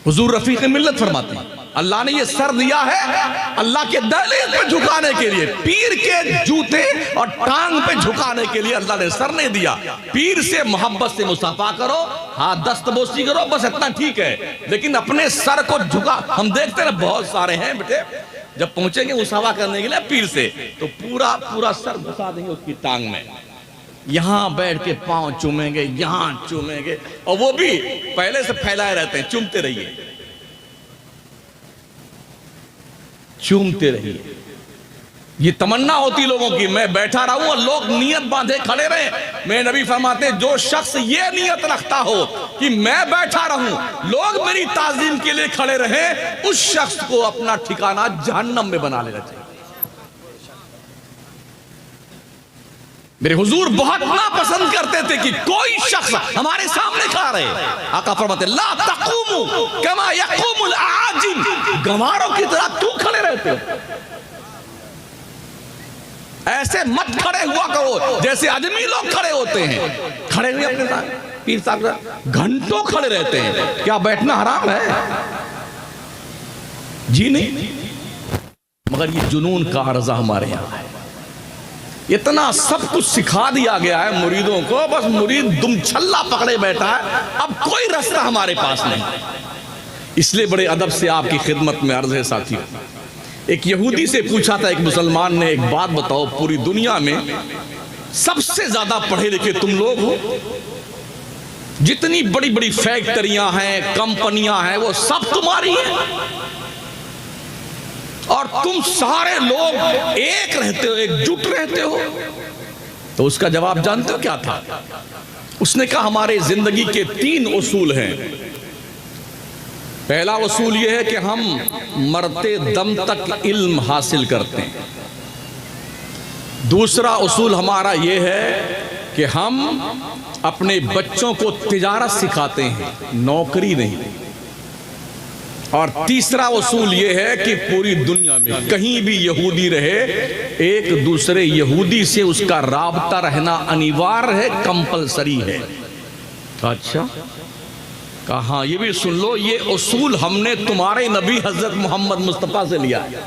हुजूर रफीक मिल्लत फरमाते हैं अल्लाह ने ये सर दिया है अल्लाह के दहलीज पे झुकाने के लिए, पीर के जूते और टांग पे झुकाने के लिए अल्लाह ने सर नहीं दिया। पीर से मोहब्बत से मुसाफा करो, हाथ दस्तबोसी करो, बस इतना ठीक है, लेकिन अपने सर को झुका। हम देखते हैं बहुत सारे हैं बेटे, जब पहुंचेंगे मुसाफा करने के लिए पीर से तो पूरा पूरा सर घुसा देंगे उसकी टांग में, यहां बैठ के पांव चूमेंगे, यहां चूमेंगे, और वो भी पहले से फैलाए रहते हैं, चूमते रहिए, चूमते रहिए। ये तमन्ना होती लोगों की मैं बैठा रहूं और लोग नियत बांधे खड़े रहे। मेरे नबी फरमाते हैं जो शख्स ये नियत रखता हो कि मैं बैठा रहूं, लोग मेरी ताजीम के लिए खड़े रहे, उस शख्स को अपना ठिकाना जहन्नम में बना लेना चाहिए। मेरे हुजूर बहुत नापसंद करते थे कि कोई शख्स हमारे सामने खड़ा रहे। आका फरमाते ला तक़ूमू कमा यक़ूमुल आजिम, गंवारों की तरह क्यों खड़े रहते हो? ऐसे मत खड़े हुआ करो जैसे आदमी लोग खड़े होते हैं। खड़े हुए अपने साथ पीर साहब घंटों खड़े रहते हैं, क्या बैठना हराम है? जी नहीं, मगर ये जुनून का अर्जा हमारे यहाँ है। इतना सब कुछ सिखा दिया गया है मुरीदों को, बस मुरीद दुमछल्ला पकड़े बैठा है, अब कोई रास्ता हमारे पास नहीं। इसलिए बड़े अदब से आपकी खिदमत में अर्ज है साथियों, एक यहूदी से पूछा था एक मुसलमान ने, एक बात बताओ पूरी दुनिया में सबसे ज्यादा पढ़े लिखे तुम लोग हो, जितनी बड़ी बड़ी फैक्ट्रियां हैं, कंपनियां हैं, वो सब तुम्हारी हैं, और तुम सारे लोग एक रहते हो, एकजुट रहते हो। तो उसका जवाब जानते हो क्या था? उसने कहा हमारे जिंदगी के 3 उसूल हैं। पहला उसूल यह है कि हम मरते दम तक इल्म हासिल करते हैं। दूसरा उसूल हमारा यह है कि हम अपने बच्चों को तिजारत सिखाते हैं, नौकरी नहीं। और तीसरा उसूल यह है कि पूरी दुनिया में कहीं भी यहूदी रहे, एक दूसरे यहूदी से उसका राबता रहना अनिवार्य है, कंपलसरी है। अच्छा, कहा ये भी सुन लो, ये उसूल हमने तुम्हारे नबी हजरत मोहम्मद मुस्तफा से लिया है।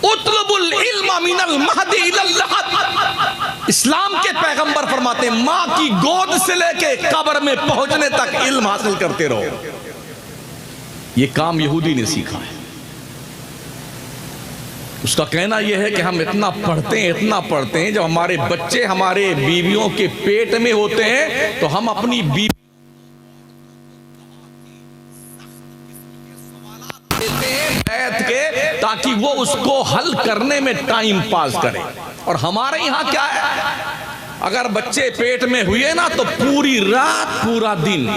उतलबुल इल्म मिनल महदी इलल लहद, इस्लाम के पैगंबर फरमाते हैं मां की गोद से लेके कब्र में पहुंचने तक इल्म हासिल करते रहो। ये काम यहूदी ने सीखा है। उसका कहना यह है कि हम इतना पढ़ते हैं, इतना पढ़ते हैं, जब हमारे बच्चे हमारे बीवियों के पेट में होते हैं तो हम अपनी बीवी बैठ के, ताकि वो उसको हल करने में टाइम पास करे। और हमारे यहां क्या है, अगर बच्चे पेट में हुए ना तो पूरी रात पूरा दिन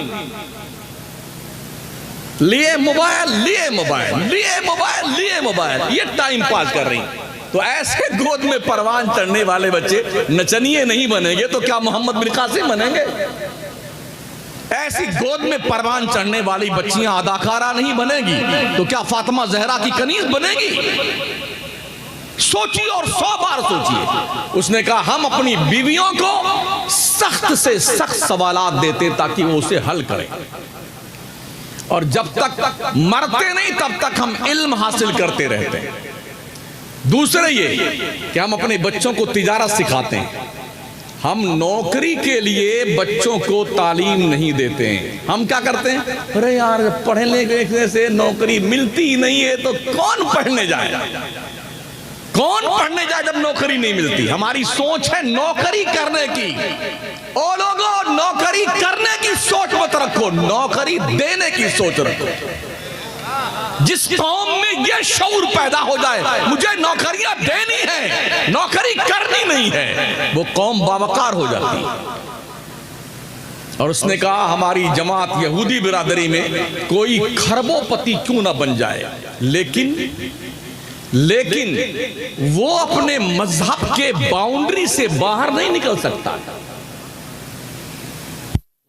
लिए मोबाइल, लिए मोबाइल, लिए मोबाइल, लिए मोबाइल, ये टाइम पास कर रही। तो ऐसे गोद में परवान चढ़ने वाले बच्चे नचनिए नहीं बनेंगे तो क्या मोहम्मद बिन कासिम बनेंगे? ऐसी गोद में परवान चढ़ने वाली बच्चियां अदाकारा नहीं बनेगी तो क्या फातिमा जहरा की कनीज बनेगी? सोचिए और 100 बार सोचिए। उसने कहा हम अपनी बीवियों को सख्त से सख्त सवालात देते ताकि वो उसे हल करें, और जब तक मरते नहीं तब तक हम इल्म हासिल करते रहते हैं। दूसरे ये कि हम अपने बच्चों को तिजारत सिखाते हैं। हम नौकरी के लिए बच्चों को तालीम नहीं देते हैं। हम क्या करते हैं, अरे यार पढ़ने लिखने से नौकरी मिलती ही नहीं है तो कौन पढ़ने जाए, कौन पढ़ने जाए जब नौकरी नहीं मिलती। हमारी सोच है नौकरी करने की। ओ लोगों, नौकरी करने की सोच मत रखो, नौकरी देने की सोच रखो। जिस कौम में यह शऊर पैदा हो जाए मुझे नौकरियां देनी है, नौकरी करनी नहीं है, वो कौम बावकार हो जाती है। और उसने कहा हमारी जमात यहूदी बिरादरी में कोई खरबोपति क्यों ना बन जाए, लेकिन वो अपने मजहब के बाउंड्री से बाहर नहीं निकल सकता।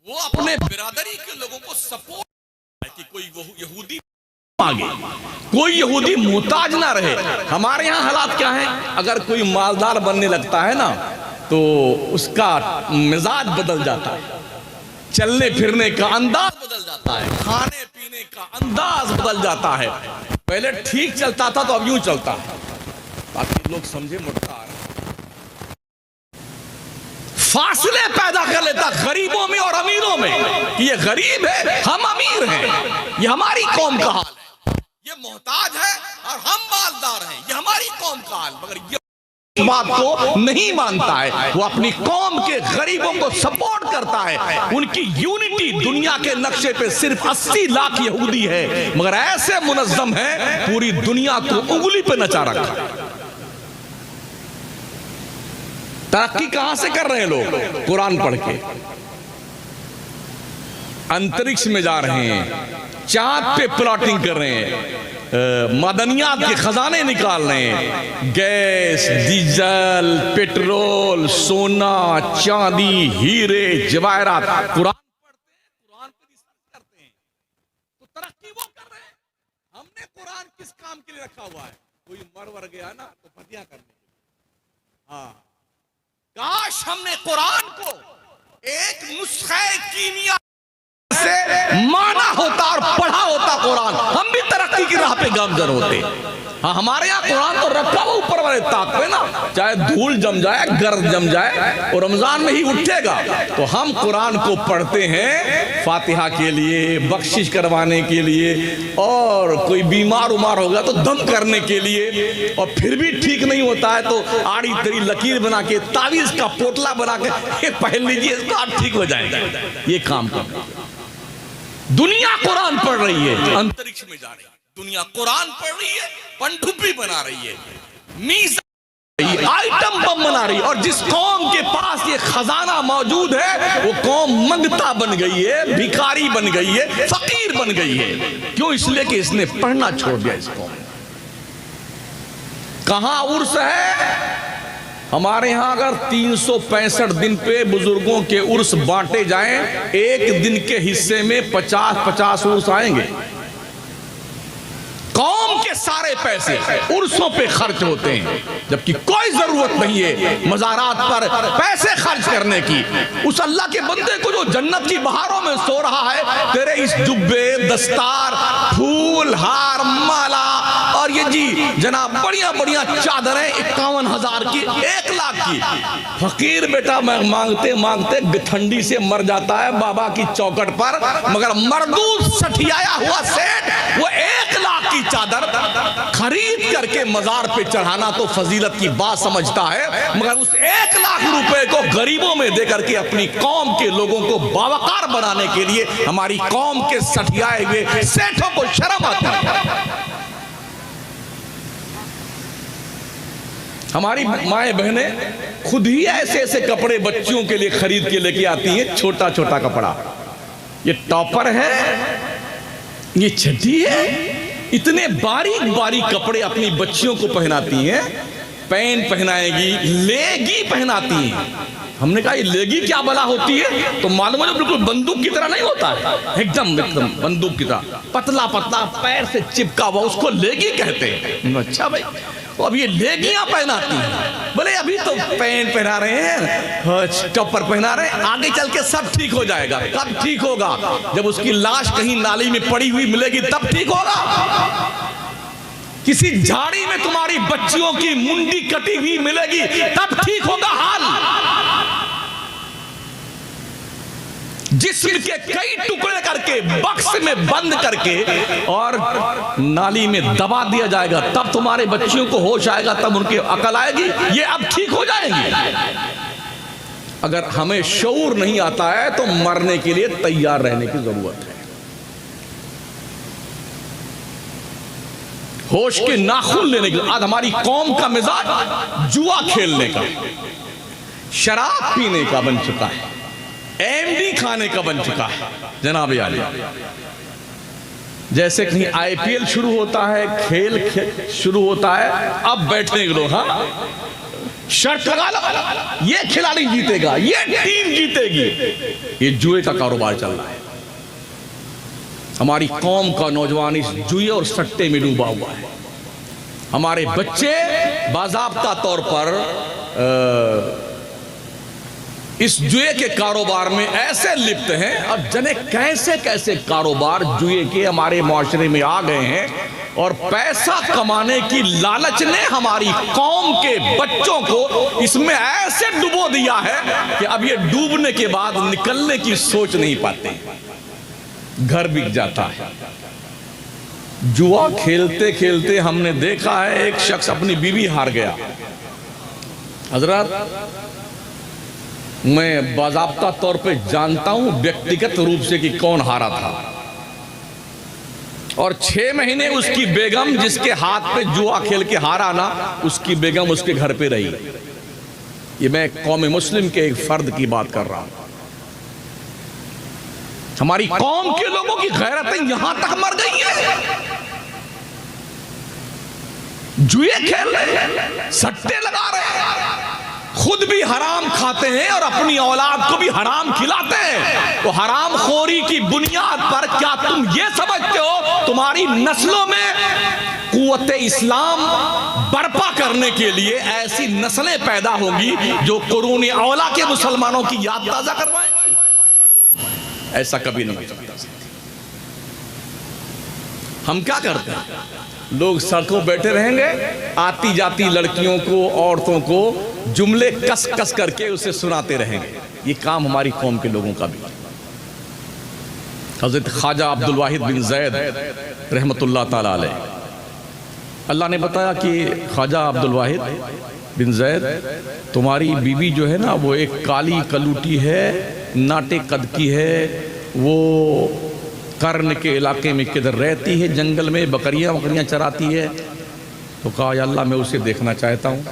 वो अपने अपने बिरादरी के लोगों को सपोर्ट कि कोई वो यहूदी मांगे, कोई यहूदी मोहताज ना रहे। हमारे यहाँ हालात क्या है, अगर कोई मालदार बनने लगता है ना तो उसका मिजाज बदल जाता है, चलने फिरने का अंदाज बदल जाता है, खाने पीने का अंदाज बदल जाता है। पहले ठीक चलता था तो अब यूं चलता है, ताकि लोग समझे मुट्ठा फासले पैदा कर लेता गरीबों में और अमीरों में कि ये गरीब है, हम अमीर हैं, ये हमारी कौम का हाल है, ये मोहताज है और हम मालदार हैं, ये हमारी कौम का हाल। मगर ये बात को नहीं मानता है, वो अपनी कौम के गरीबों को सपोर्ट करता है। उनकी यूनिटी दुनिया के नक्शे पे सिर्फ 80 लाख यहूदी है, मगर ऐसे मुनज़्ज़म है पूरी दुनिया को उंगली पे नचा रखा। तरक्की कहां से कर रहे हैं लोग? कुरान पढ़ के। अंतरिक्ष में जा रहे हैं, चांद पे प्लॉटिंग कर रहे हैं, मदनियात के खजाने निकाल रहे हैं, गैस, डीजल, पेट्रोल, सोना, चांदी, हीरे, जवाहरात। कुरान पढ़ते हैं, कुरान पे रिसर्च करते हैं, तो तरक्की वो कर रहे हैं। हमने कुरान किस काम के लिए रखा हुआ है? कोई मर गया ना तो फतिया करने। हाँ, काश हमने कुरान को एक नुस्खे कीमिया से माना होता और पढ़ा होता कुरान, हम भी तरक्की की राह पे गामजन होते। हाँ, हमारे यहाँ कुरान तो रखा हुआ ऊपर वाले ताक पे ना, चाहे धूल जम जाए, गर्द जम जाए, और रमजान में ही उठेगा। तो हम कुरान को पढ़ते हैं फातिहा के लिए, बख्शिश करवाने के लिए, और कोई बीमार उमार होगा तो दम करने के लिए, और फिर भी ठीक नहीं होता है तो आड़ी तेरी लकीर बना के, तावीज का पोटला बना के पहन लीजिए, इसका आप ठीक हो जाएगा। ये काम कर दुनिया कुरान पढ़ रही है, अंतरिक्ष में जा रही है, दुनिया कुरान पढ़ रही है, पनडुब्बी बना रही है, मीज़ आइटम बम बना रही है। और जिस कौम के पास ये खजाना मौजूद है वो कौम मंगता बन गई है, भिखारी बन गई है, फकीर बन गई है। क्यों? इसलिए कि इसने पढ़ना छोड़ दिया। इस कौम कहां उर्स है? हमारे यहां अगर 365 दिन पे बुजुर्गों के उर्स बांटे जाएं, एक दिन के हिस्से में 50-50 उर्स आएंगे। कौम के सारे पैसे उर्सों पे खर्च होते हैं, जबकि कोई जरूरत नहीं है मज़ारात पर पैसे खर्च करने की। उस अल्लाह के बंदे को जो जन्नत की बहारों में सो रहा है, तेरे इस जुब्बे, दस्तार, फूल, हार, माला, और ये जी जनाब बढ़िया बढ़िया चादरें 51,000 की, 1 लाख की। फकीर बेटा मांगते मांगते ठंडी से मर जाता है बाबा की चौखट पर, मगर मरदूद सठियाया हुआ सेठ वो 1 लाख की चादर खरीद करके मजार पे चढ़ाना तो फजीलत की बात समझता है, मगर उस 1 लाख रुपए को गरीबों में दे करके अपनी कौम के लोगों को बावकार बनाने के लिए हमारी कौम के सठियाए हुए सेठों को शर्म आती है। हमारी माएं बहनें खुद ही ऐसे ऐसे कपड़े बच्चियों के लिए खरीद के लेके आती हैं, छोटा छोटा कपड़ा, ये टॉपर है, ये छठी है, इतने बारीक बारीक कपड़े अपनी बच्चियों को पहनाती हैं। पैंट पहनाएगी, लेगी पहनाती हैं। हमने कहा ये लेगी क्या भला होती है? तो मालूम है बिल्कुल बंदूक की तरह नहीं होता है, एकदम एकदम बंदूक की तरह पतला पतला पैर से चिपका हुआ, उसको लेगी कहते हैं। अच्छा भाई, तो अब ये लेगियां पहनाती हैं। बोले अभी तो पैंट पहना रहे हैं, टॉपर पहना रहे हैं, आगे चल के सब ठीक हो जाएगा। कब ठीक होगा? जब उसकी लाश कहीं नाली में पड़ी हुई मिलेगी तब ठीक होगा। किसी झाड़ी में तुम्हारी बच्चियों की मुंडी कटी हुई मिलेगी तब ठीक होगा हाल। जिस्म के कई टुकड़े करके बक्स में बंद करके और नाली में दबा दिया जाएगा तब तुम्हारे बच्चियों को होश आएगा, तब उनकी अकल आएगी, ये अब ठीक हो जाएंगी। अगर हमें शऊर नहीं आता है तो मरने के लिए तैयार रहने की जरूरत है। होश के नाखून लेने के लिए आज हमारी कौम का मिजाज जुआ खेलने का, शराब पीने का बन चुका है, एमडी खाने का बन चुका है। जनाब आली, जैसे कहीं आईपीएल शुरू होता है, खेल शुरू होता है, अब बैठने के लोग, हाँ शर्त लगा लो, ये खिलाड़ी जीतेगा, ये टीम जीतेगी। ये जुए का कारोबार चल रहा है। हमारी कौम का नौजवान इस जुए और सट्टे में डूबा हुआ है। हमारे बच्चे बाज़ाब्ता तौर पर इस जुए के कारोबार में ऐसे लिप्त हैं। और जने कैसे कैसे कारोबार जुए के हमारे माशरे में आ गए हैं, और पैसा कमाने की लालच ने हमारी कौम के बच्चों को इसमें ऐसे डुबो दिया है कि अब ये डूबने के बाद निकलने की सोच नहीं पाते। घर बिक जाता है। जुआ खेलते खेलते हमने देखा है एक शख्स अपनी बीवी हार गया। हजरत, मैं बाज़ाब्ता तौर पे जानता हूं व्यक्तिगत रूप से कि कौन हारा था, और 6 महीने उसकी बेगम जिसके हाथ पे जुआ खेल के हारा ना, उसकी बेगम उसके घर पे रही। ये मैं कौम मुस्लिम के एक फर्द की बात कर रहा हूं। हमारी कौम के लोगों की गैरतें यहां तक मर गई हैं। जुए खेल रहे हैं, सट्टे लगा रहे हैं, खुद भी हराम खाते हैं और अपनी औलाद को भी हराम खिलाते हैं। तो हराम खोरी की बुनियाद पर क्या तुम ये समझते हो तुम्हारी नस्लों में कुव्वत इस्लाम बर्पा करने के लिए ऐसी नस्लें पैदा होंगी जो कुरूनी औला के मुसलमानों की याद ताजा करवाएंगी? ऐसा कभी नहीं हो सकता। हम क्या करते हैं? लोग सड़कों बैठे रहेंगे, आती जाती लड़कियों को, औरतों को जुमले कस कस करके उसे सुनाते रहेंगे। ये काम हमारी कौम के लोगों का भी। हजरत ख्वाजा अब्दुल वाहिद बिन जैद रहमतुल्लाह ताला अलैह, अल्लाह ने बताया कि ख्वाजा अब्दुल वाहिद बिन जैद, तुम्हारी बीवी जो है ना वो एक काली कलूटी है, नाटे कद की है, वो कर्न के इलाके में किधर रहती है, जंगल में बकरियां चराती है। तो कहा या अल्लाह मैं उसे देखना चाहता हूँ।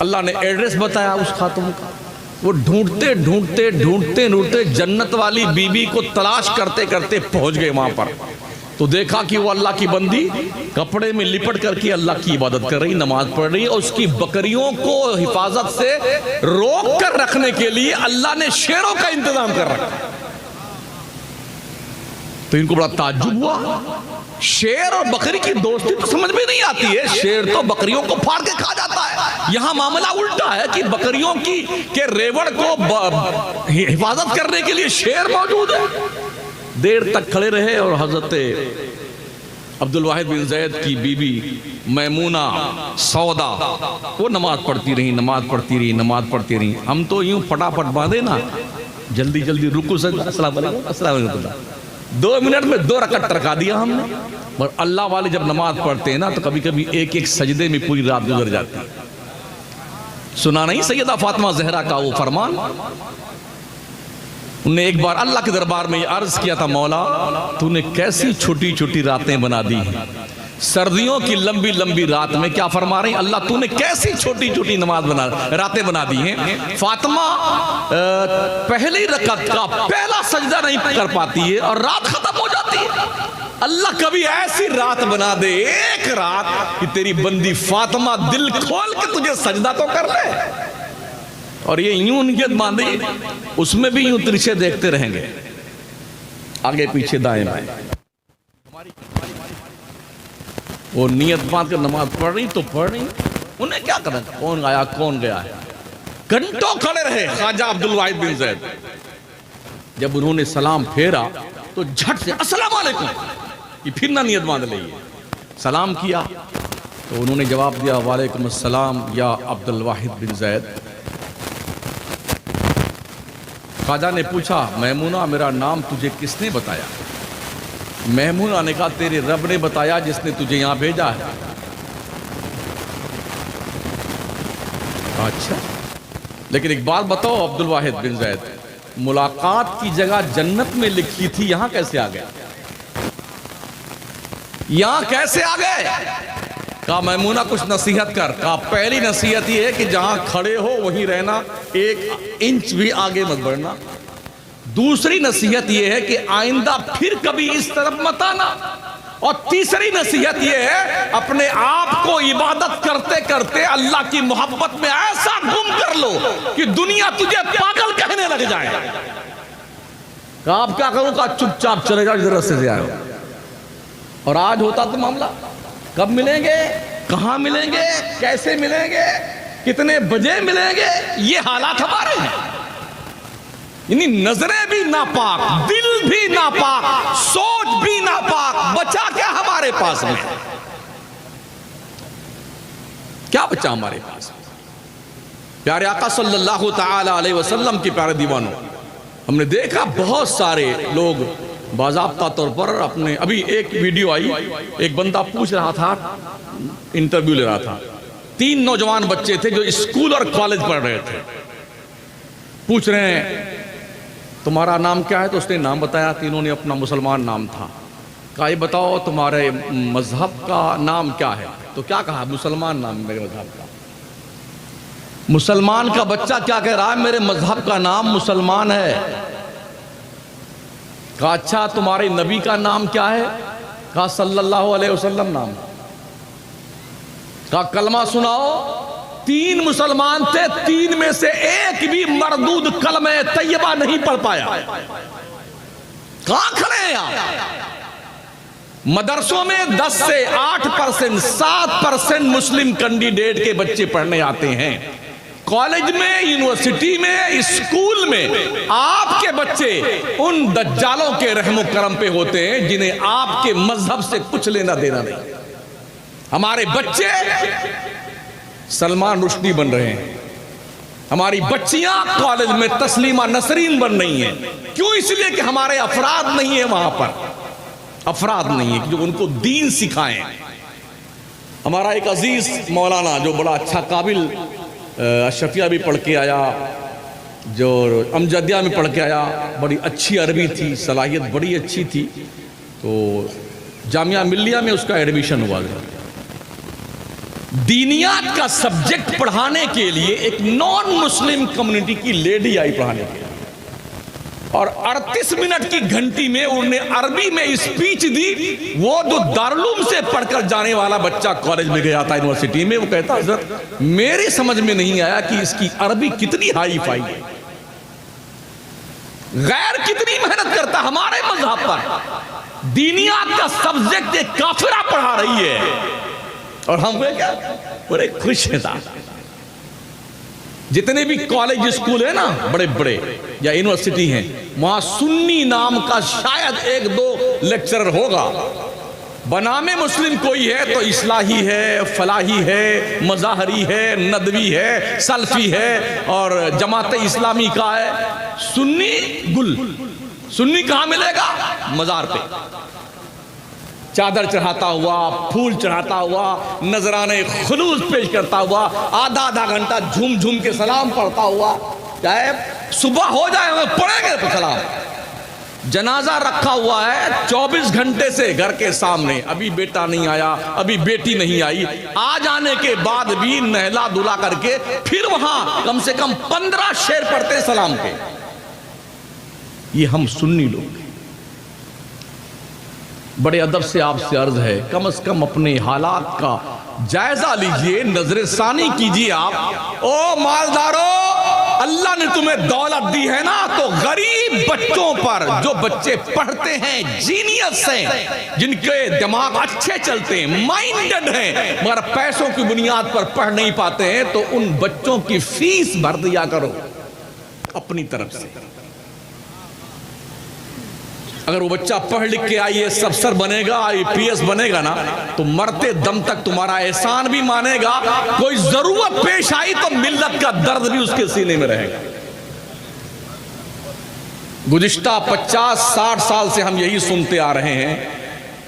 अल्लाह ने एड्रेस बताया उस खातून का। वो ढूंढते ढूंढते ढूंढते ढूंढते जन्नत वाली बीबी को तलाश करते करते पहुंच गए वहां पर। तो देखा कि वो अल्लाह की बंदी कपड़े में लिपट करके अल्लाह की इबादत कर रही, नमाज पढ़ रही, और उसकी बकरियों को हिफाजत से रोक कर रखने के लिए अल्लाह ने शेरों का इंतजाम कर रखा। तो इनको बड़ा ताज्जुब हुआ। शेर और बकरी की दोस्ती तो समझ में नहीं आती है। शेर तो बकरियों को फाड़ के खा जाता है। यहां मामला उल्टा है कि बकरियों की के रेवड़ को हिफाजत करने के लिए शेर मौजूद है। देर तक खड़े रहे और हजरत अब्दुल वाहिद बिन जैद की बीबी मैमूना सौदा वो नमाज पढ़ती रही, नमाज पढ़ती रही, नमाज पढ़ती रही। हम तो यूं फटाफट बांधे ना, जल्दी जल्दी रुकू सर, अस्सलाम वालेकुम, अस्सलाम वालेकुम, 2 मिनट में 2 रकअत टरका दिया हमने। और अल्लाह वाले जब नमाज पढ़ते हैं ना तो कभी कभी एक एक सजदे में पूरी रात गुजर जाती है। सुना नहीं सैयदा फातिमा ज़हरा का वो फरमान? उन्हें एक बार अल्लाह के दरबार में ये अर्ज किया था, मौला तूने कैसी छोटी छोटी रातें बना दी हैं। सर्दियों की लंबी लंबी रात में क्या फरमा रही अल्लाह, तूने कैसी छोटी छोटी रातें बना दी हैं। फातिमा पहली रकअत का पहला सजदा नहीं कर पाती है और रात खत्म हो जाती है। अल्लाह कभी ऐसी रात बना दे, एक रात कि तेरी बंदी फातिमा दिल खोल के तुझे सजदा तो कर ले। और ये यूं नियत बांधी, उसमें भी यूं तिरछे देखते रहेंगे, आगे पीछे दाएं बाएं। वो नियत बांध कर नमाज पढ़ रही तो पढ़ रही, उन्हें क्या करना, कौन आया कौन गया है। घंटों खड़े रहे ख्वाजा अब्दुल वाहिद बिन जैद। जब उन्होंने सलाम फेरा तो झट से अस्सलाम वालेकुम, ये फिर ना नियत बांध ली, सलाम किया तो उन्होंने जवाब दिया वालेकुम अस्सलाम या अब्दुल वाहिद बिन जैद। ख्वाजा ने पूछा मैमूना मेरा नाम तुझे किसने बताया? मैमूना ने कहा तेरे रब ने बताया जिसने तुझे यहां भेजा है। अच्छा, लेकिन एक बात बताओ अब्दुल वाहिद बिन जैद, मुलाकात की जगह जन्नत में लिखी थी, यहां कैसे आ गया? यहां कैसे आ गए? कहा मैमूना कुछ नसीहत कर। कहा पहली नसीहत ये है कि जहां खड़े हो वहीं रहना, 1 इंच भी आगे मत बढ़ना। दूसरी नसीहत यह है कि आइंदा फिर कभी इस तरफ मत आना। और तीसरी नसीहत यह है, अपने आप को इबादत करते करते अल्लाह की मोहब्बत में ऐसा गुम कर लो कि दुनिया तुझे पागल कहने लग जाए। आप क्या करूं? का चुपचाप चले जाओ, इधर रास्ते से आए। और आज होता तो मामला, कब मिलेंगे, कहां मिलेंगे, कैसे मिलेंगे, कितने बजे मिलेंगे, ये हालात हमारे हैं। यानी नजरें भी नापाक, दिल भी नापाक, सोच भी नापाक, बचा क्या हमारे पास में? क्या बचा हमारे पास? प्यारे आका सल्लल्लाहु तआला अलैहि वसल्लम के प्यारे दीवानों, हमने देखा बहुत सारे लोग बाज़ाब्ता तौर पर अपने, अभी एक वीडियो आई, एक बंदा पूछ रहा था, इंटरव्यू ले रहा था, 3 नौजवान बच्चे थे जो स्कूल और कॉलेज पढ़ रहे थे। पूछ रहे हैं तुम्हारा नाम क्या है? तो उसने नाम बताया, तीनों ने अपना मुसलमान नाम था। कहा ये बताओ तुम्हारे मजहब का नाम क्या है? तो क्या कहा? मुसलमान नाम मेरे मजहब का। मुसलमान का बच्चा क्या कह रहा है? मेरे मजहब का नाम मुसलमान है। कहा अच्छा तुम्हारे नबी का नाम क्या है? कहा सल्लल्लाहु अलैहि वसल्लम नाम। कहा कलमा सुनाओ। 3 मुसलमान थे, 3 में से एक भी मरदूद कलमे तैयबा नहीं पढ़ पाया। कहां खड़े हैं आप? मदरसों में 10 से 8%, 7% मुस्लिम कैंडिडेट के बच्चे पढ़ने आते हैं। कॉलेज में, यूनिवर्सिटी में, स्कूल में आपके बच्चे उन दज्जालों के रहमो करम पे होते हैं जिन्हें आपके मजहब से कुछ लेना देना नहीं। हमारे बच्चे सलमान रुश्दी बन रहे हैं, हमारी बच्चियां कॉलेज में तस्लीमा नसरीन बन रही हैं। क्यों? इसलिए कि हमारे अफराद नहीं है, वहां पर अफराद नहीं है जो उनको दीन सिखाएं। हमारा एक अजीज मौलाना जो बड़ा अच्छा काबिल अशफिया भी पढ़ के आया, जो अमजदिया में पढ़ के आया, बड़ी अच्छी अरबी थी, सलाहियत बड़ी अच्छी थी, तो जामिया मिल्लिया में उसका एडमिशन हुआ। दीनियात का सब्जेक्ट पढ़ाने के लिए एक नॉन मुस्लिम कम्युनिटी की लेडी आई पढ़ाने के लिए, और 38 मिनट की घंटी में उन्होंने अरबी में स्पीच दी। वो जो दारुल से पढ़कर जाने वाला बच्चा कॉलेज में गया था, यूनिवर्सिटी में, वो कहता सर मेरे समझ में नहीं आया कि इसकी अरबी कितनी हाई फाई है, गैर कितनी मेहनत करता हमारे मजहब पर। दीनियात का सब्जेक्ट एक काफिरा पढ़ा रही है और हम क्या बड़े खुश हैं। जितने भी कॉलेज स्कूल है ना बड़े बड़े या यूनिवर्सिटी हैं, वहां सुन्नी नाम का शायद 1-2 लेक्चरर होगा। बनामे मुस्लिम कोई है तो इस्लाही है, फलाही है, मज़ाहरी है, नदवी है, सल्फी है और जमात इस्लामी का है। सुन्नी गुल, सुन्नी कहां मिलेगा? मज़ार पे चादर चढ़ाता हुआ, फूल चढ़ाता हुआ, नजराने खुलूस पेश करता हुआ, आधा घंटा झूम झूम के सलाम पढ़ता हुआ, चाहे सुबह हो जाए पढ़ेंगे तो सलाम। जनाजा रखा हुआ है 24 घंटे से घर के सामने, अभी बेटा नहीं आया, अभी बेटी नहीं आई, आ जाने के बाद भी नहला धुला करके फिर वहां कम से कम 15 शेर पढ़ते सलाम के। ये हम सुन्नी लोग। बड़े अदब से आपसे अर्ज है, कम से कम अपने हालात का जायजा लीजिए, नजर सानी कीजिए। आप ओ मालदारों, अल्लाह ने तुम्हें दौलत दी है ना, तो गरीब बच्चों पर, जो बच्चे पढ़ते हैं, जीनियस हैं, जिनके दिमाग अच्छे चलते हैं, माइंडेड हैं, मगर पैसों की बुनियाद पर पढ़ नहीं पाते हैं, तो उन बच्चों की फीस भर दिया करो अपनी तरफ से। अगर वो बच्चा पढ़ लिख के IAS अफसर बनेगा, IPS बनेगा ना, तो मरते दम तक तुम्हारा एहसान भी मानेगा। कोई जरूरत पेश आई तो मिल्लत का दर्द भी उसके सीने में रहेगा। गुज़िश्ता 50-60 साल से हम यही सुनते आ रहे हैं,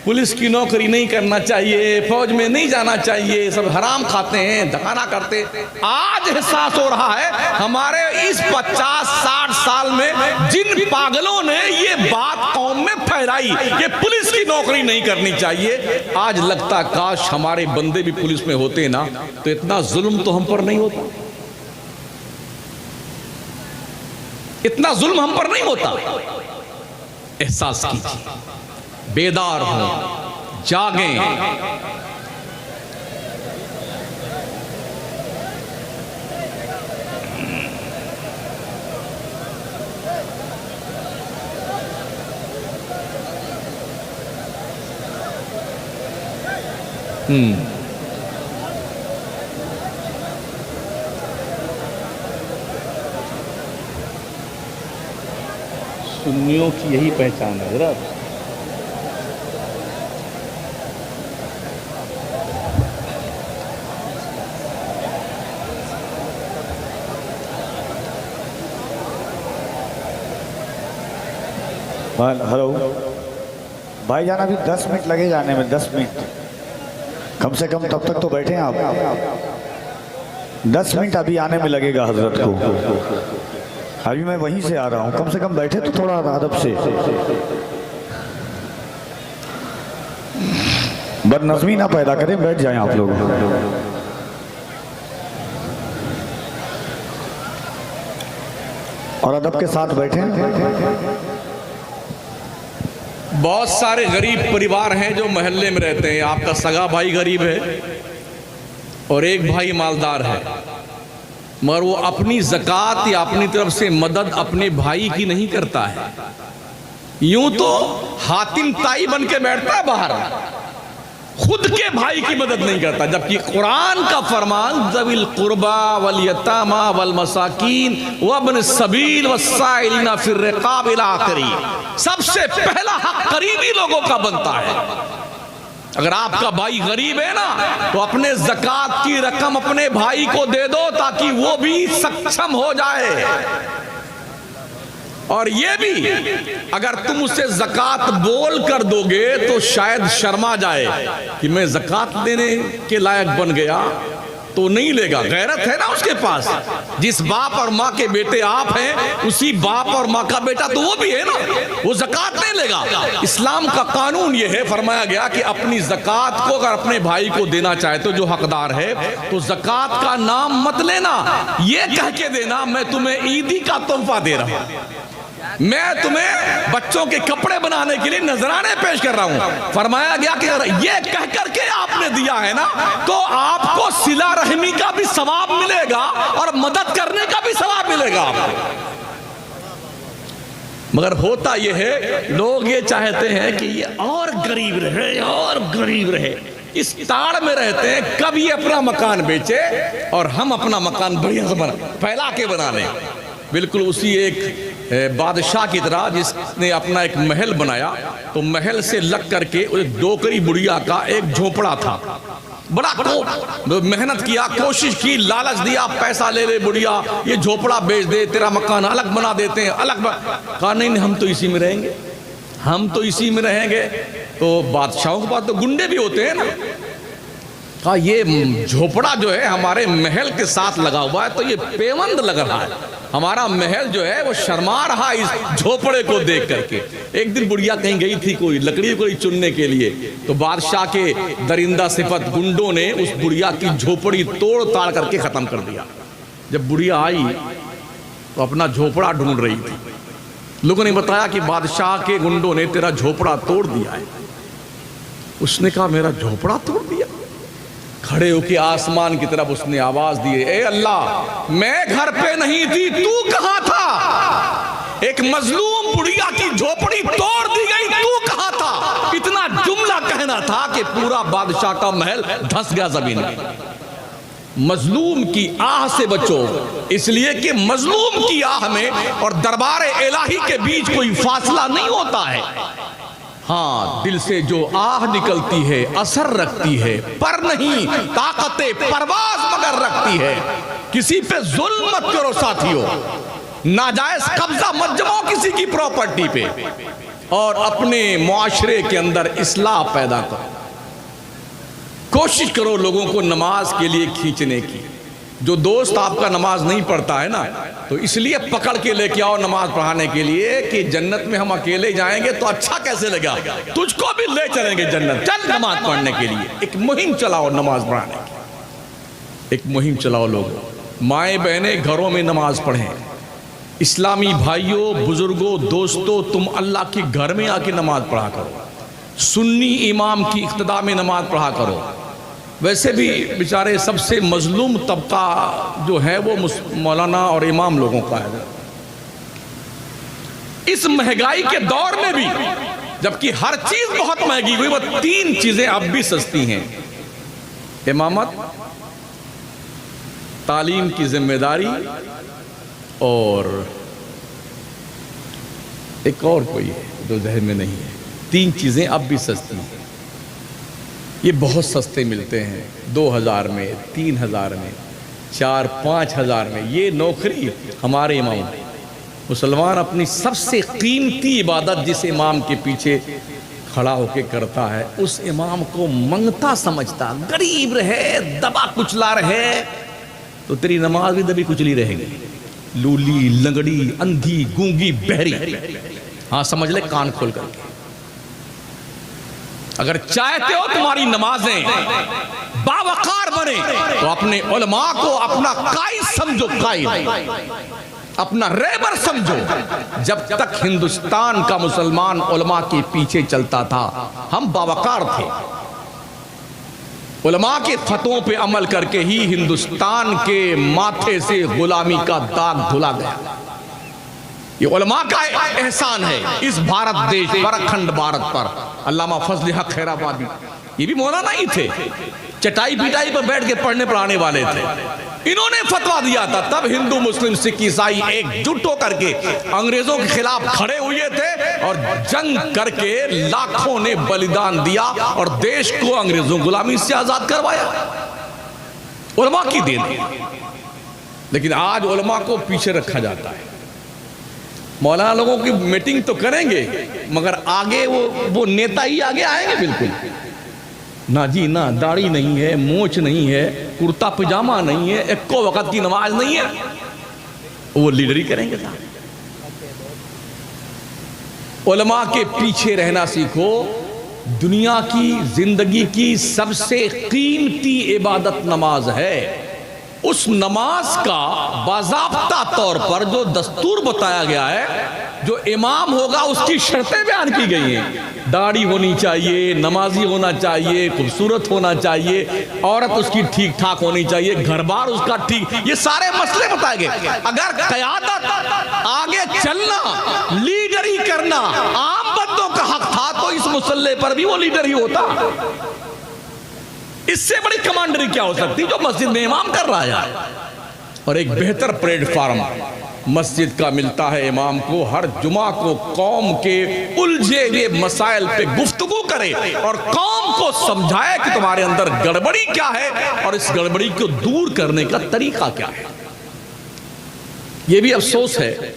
पुलिस की नौकरी नहीं करना चाहिए, फौज में नहीं जाना चाहिए, सब हराम खाते हैं, धकाना करते। आज एहसास हो रहा है हमारे इस 50-60 साल में जिन पागलों ने ये बात कौम में फैलाई कि पुलिस की नौकरी नहीं करनी चाहिए, आज लगता काश हमारे बंदे भी पुलिस में होते ना, तो इतना जुल्म तो हम पर नहीं होता, इतना जुल्म हम पर नहीं होता। एहसास कीजिए, बेदार हो, जागें। सुन्नियों की यही पहचान है जरा। हेलो भाईजान, अभी 10 मिनट लगे जाने में, 10 मिनट कम से कम। तब तक तो बैठे हैं आप। 10 मिनट अभी आने में लगेगा हजरत को। अभी मैं वहीं से आ रहा हूँ, कम से कम बैठे तो थोड़ा अदब से। बदनज़मी ना पैदा करें, बैठ जाएं आप लोग। और अदब के साथ बैठे। बहुत सारे गरीब परिवार हैं जो मोहल्ले में रहते हैं। आपका सगा भाई गरीब है और एक भाई मालदार है, मगर वो अपनी ज़कात या अपनी तरफ से मदद अपने भाई की नहीं करता है। यूं तो हातिम ताई बन के बैठता है बाहर, खुद के भाई की मदद नहीं करता। जबकि कुरान का फरमान ज़विल कुर्बा वल यतामा वल मसाकीन वब्न सबील वस्साइलिना फिर रिकाब इला आखिरी, सबसे पहला हक करीबी लोगों का बनता है। अगर आपका भाई गरीब है ना, तो अपने ज़कात की रकम अपने भाई को दे दो ताकि वो भी सक्षम हो जाए। और ये भी अगर तुम उसे ज़कात बोल कर दोगे तो शायद शर्मा जाए कि मैं ज़कात देने के लायक बन गया, तो नहीं लेगा। गैरत है ना उसके पास। जिस बाप और माँ के बेटे आप हैं, उसी बाप और माँ का बेटा तो वो भी है ना, वो ज़कात नहीं लेगा। इस्लाम का कानून ये है, फरमाया गया कि अपनी ज़कात को अगर अपने भाई को देना चाहे तो जो हकदार है, तो ज़कात का नाम मत लेना, ये कह के देना मैं तुम्हें ईदी का तोहफा दे रहा हूं, मैं तुम्हें बच्चों के कपड़े बनाने के लिए नजराने पेश कर रहा हूं। फरमाया गया कि अगर ये कह करके आपने दिया है ना, तो आपको सिला रहमी का भी सवाब मिलेगा और मदद करने का भी सवाब मिलेगा आपको। मगर होता यह है, लोग ये चाहते हैं कि ये और गरीब रहे और गरीब रहे, इस ताड़ में रहते हैं कब ये अपना मकान बेचे और हम अपना मकान बढ़िया से फैला के बना लें। बिल्कुल उसी एक बादशाह की तरह जिसने अपना एक महल बनाया, तो महल से लग करके एक डोकरी बुढ़िया का एक झोपड़ा था। बड़ा मेहनत किया, कोशिश की, लालच दिया, पैसा ले ले बुढ़िया, ये झोपड़ा बेच दे, तेरा मकान अलग बना देते हैं, अलग कहा नहीं हम तो इसी में रहेंगे, हम तो इसी में रहेंगे। तो बादशाहों के पास तो गुंडे भी होते हैं ना, कहा ये झोपड़ा जो है हमारे महल के साथ लगा हुआ है, तो ये पेवंद लग रहा है, हमारा महल जो है वो शर्मा रहा इस झोपड़े को देख करके। एक दिन बुढ़िया कहीं गई थी कोई लकड़ी कोई चुनने के लिए, तो बादशाह के दरिंदा सिफत गुंडों ने उस बुढ़िया की झोपड़ी तोड़ ताड़ करके खत्म कर दिया। जब बुढ़िया आई तो अपना झोपड़ा ढूंढ रही थी, लोगों ने बताया कि बादशाह के गुंडों ने तेरा झोपड़ा तोड़ दिया है। उसने कहा मेरा झोपड़ा तोड़ दिया? खड़े होके आसमान की तरफ उसने आवाज दी, ए अल्लाह, मैं घर पे नहीं थी, तू कहां था? एक मजलूम बुढ़िया की झोपड़ी तोड़ दी गई, तू कहां था? इतना जुमला कहना था कि पूरा बादशाह का महल धंस गया जमीन में। मजलूम की आह से बचो, इसलिए कि मजलूम की आह में और दरबार इलाही के बीच कोई फासला नहीं होता है। हाँ, दिल से जो आह निकलती है असर रखती है, पर नहीं ताकते परवाज मगर रखती है। किसी पे जुल्म मत करो साथियों, नाजायज कब्जा मत जमाओ किसी की प्रॉपर्टी पे, और अपने मुआशरे के अंदर इस्लाह पैदा करो। कोशिश करो लोगों को नमाज के लिए खींचने की। जो दोस्त आपका नमाज नहीं पढ़ता है ना, तो इसलिए पकड़ के लेके आओ नमाज पढ़ाने के लिए कि जन्नत में हम अकेले जाएंगे तो अच्छा कैसे लगा, तुझको भी ले चलेंगे जन्नत, चल नमाज पढ़ने के लिए। एक मुहिम चलाओ नमाज पढ़ाने की, एक मुहिम चलाओ। लोग माएँ बहनें घरों में नमाज पढ़ें। इस्लामी भाइयों, बुजुर्गों, दोस्तों, तुम अल्लाह के घर में आके नमाज पढ़ा करो। सुन्नी इमाम की इक्तदा में नमाज पढ़ा करो। वैसे भी बेचारे सबसे मजलूम तबका जो है वो मौलाना और इमाम लोगों का है। इस महंगाई के दौर में भी, जबकि हर चीज बहुत महंगी हुई, वो 3 चीजें अब भी सस्ती हैं: इमामत, तालीम की जिम्मेदारी और एक और कोई है जो जहन में नहीं है। 3 चीजें अब भी सस्ती हैं। ये बहुत सस्ते मिलते हैं, 2000 में, 3000 में, 4-5 हज़ार में। ये नौकरी हमारे इमाम, मुसलमान अपनी सबसे कीमती इबादत जिस इमाम के पीछे खड़ा होकर करता है, उस इमाम को मंगता समझता, गरीब रहे, दबा कुचला रहे, तो तेरी नमाज भी दबी कुचली रहेगी। लूली, लंगड़ी, अंधी, गूंगी, बहरी, हाँ समझ ले कान खोल करके। अगर चाहते हो तुम्हारी नमाजें बावकार बने तो अपने उलमा को अपना कायद समझो, कायद, अपना रहबर समझो। जब तक हिंदुस्तान का मुसलमान उलमा के पीछे चलता था, हम बावकार थे। उलमा के फतवों पे अमल करके ही हिंदुस्तान के माथे से गुलामी का दाग धुला गया। ये उलमा का एहसान है इस भारत देश पर, अखंड भारत पर। अल्लामा फजल हक खैराबादी ये भी मौलाना ही थे, चटाई पिटाई पर बैठ के पढ़ने पढ़ाने वाले थे। इन्होंने फतवा दिया था, तब हिंदू, मुस्लिम, सिख, ईसाई एकजुट होकर के अंग्रेजों के खिलाफ खड़े हुए थे और जंग करके लाखों ने बलिदान दिया और देश को अंग्रेजों गुलामी से आजाद करवाया। उलमा की देन। लेकिन आज उलमा को पीछे रखा जाता है। मौलाना लोगों की मीटिंग तो करेंगे, मगर आगे वो नेता ही आगे आएंगे। बिल्कुल ना जी ना, दाढ़ी नहीं है, मोछ नहीं है, कुर्ता पजामा नहीं है, एको वक्त की नमाज नहीं है, वो लीडरी करेंगे साहब। उलमा के पीछे रहना सीखो। दुनिया की जिंदगी की सबसे कीमती इबादत नमाज है। उस नमाज का बाज़ाब्ता तौर पर जो दस्तूर बताया गया है, जो इमाम होगा उसकी शर्तें बयान की गई हैं। दाढ़ी होनी चाहिए, नमाजी होना चाहिए, खूबसूरत होना चाहिए, औरत उसकी ठीक ठाक होनी चाहिए, घर बार उसका ठीक, ये सारे मसले बताए गए। अगर क़यादत, आगे चलना, लीडरी करना आम बंदों का हक था तो इस मुसल्ले पर भी वो लीडर ही होता। इससे बड़ी कमांडरी क्या हो सकती जो मस्जिद में इमाम कर रहा है। और एक बेहतर प्लेटफार्म मस्जिद का मिलता है इमाम को, हर जुमा को कौम के उलझे हुए मसाइल पे गुफ्तगू करे और कौम को समझाए कि तुम्हारे अंदर गड़बड़ी क्या है और इस गड़बड़ी को दूर करने का तरीका क्या है। यह भी अफसोस है,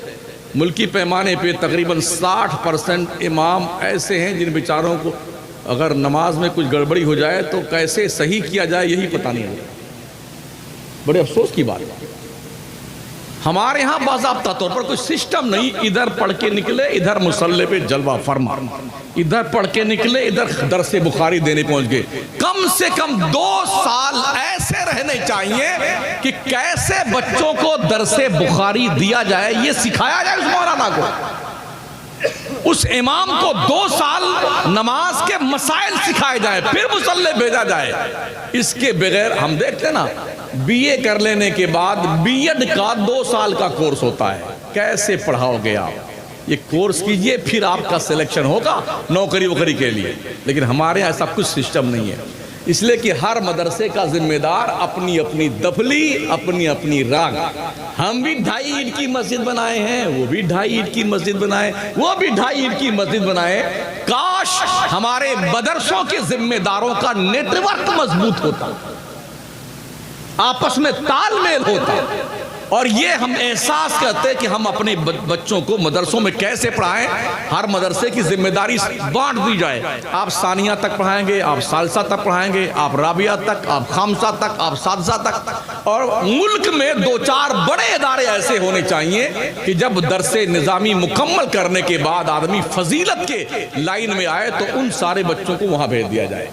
मुल्की पैमाने पे तकरीबन 60% इमाम ऐसे हैं जिन बेचारों को अगर नमाज में कुछ गड़बड़ी हो जाए तो कैसे सही किया जाए यही पता नहीं होता। बड़े अफसोस की बात है। हमारे यहाँ बाज़ाब्ता तौर पर कोई सिस्टम नहीं, इधर पढ़ के निकले, इधर मुसल्ले पे जलवा फरमा, इधर पढ़ के निकले, इधर दरसे बुखारी देने पहुंच गए। कम से कम 2 साल ऐसे रहने चाहिए कि कैसे बच्चों को दरसे बुखारी दिया जाए, ये सिखाया जाए उस मौलाना को। उस इमाम को 2 साल नमाज के मसाइल सिखाए जाए, फिर मुसल्ले भेजा जाए। इसके बगैर हम देखते ना, बीए कर लेने के बाद बीएड का 2 साल का कोर्स होता है। कैसे पढ़ाओगे आप? ये कोर्स कीजिए, फिर आपका सिलेक्शन होगा नौकरी वोकरी के लिए। लेकिन हमारे यहाँ ऐसा कुछ सिस्टम नहीं है, इसलिए कि हर मदरसे का जिम्मेदार अपनी अपनी दफली, अपनी अपनी राग। हम भी 2.5 ईंट की मस्जिद बनाए हैं, वो भी 2.5 ईंट की मस्जिद बनाए, वो भी 2.5 ईंट की मस्जिद बनाए। काश हमारे मदरसों के जिम्मेदारों का नेटवर्क मजबूत होता, आपस में तालमेल होता, और ये हम एहसास करते हैं कि हम अपने बच्चों को मदरसों में कैसे पढ़ाएं। हर मदरसे की जिम्मेदारी बांट दी जाए। आप सानिया तक पढ़ाएंगे, आप सालसा तक पढ़ाएंगे, आप राबिया तक, आप खामसा तक, आप सादसा तक। और मुल्क में 2-4 बड़े इदारे ऐसे होने चाहिए कि जब दरसे निज़ामी मुकम्मल करने के बाद आदमी फजीलत के लाइन में आए तो उन सारे बच्चों को वहां भेज दिया जाए।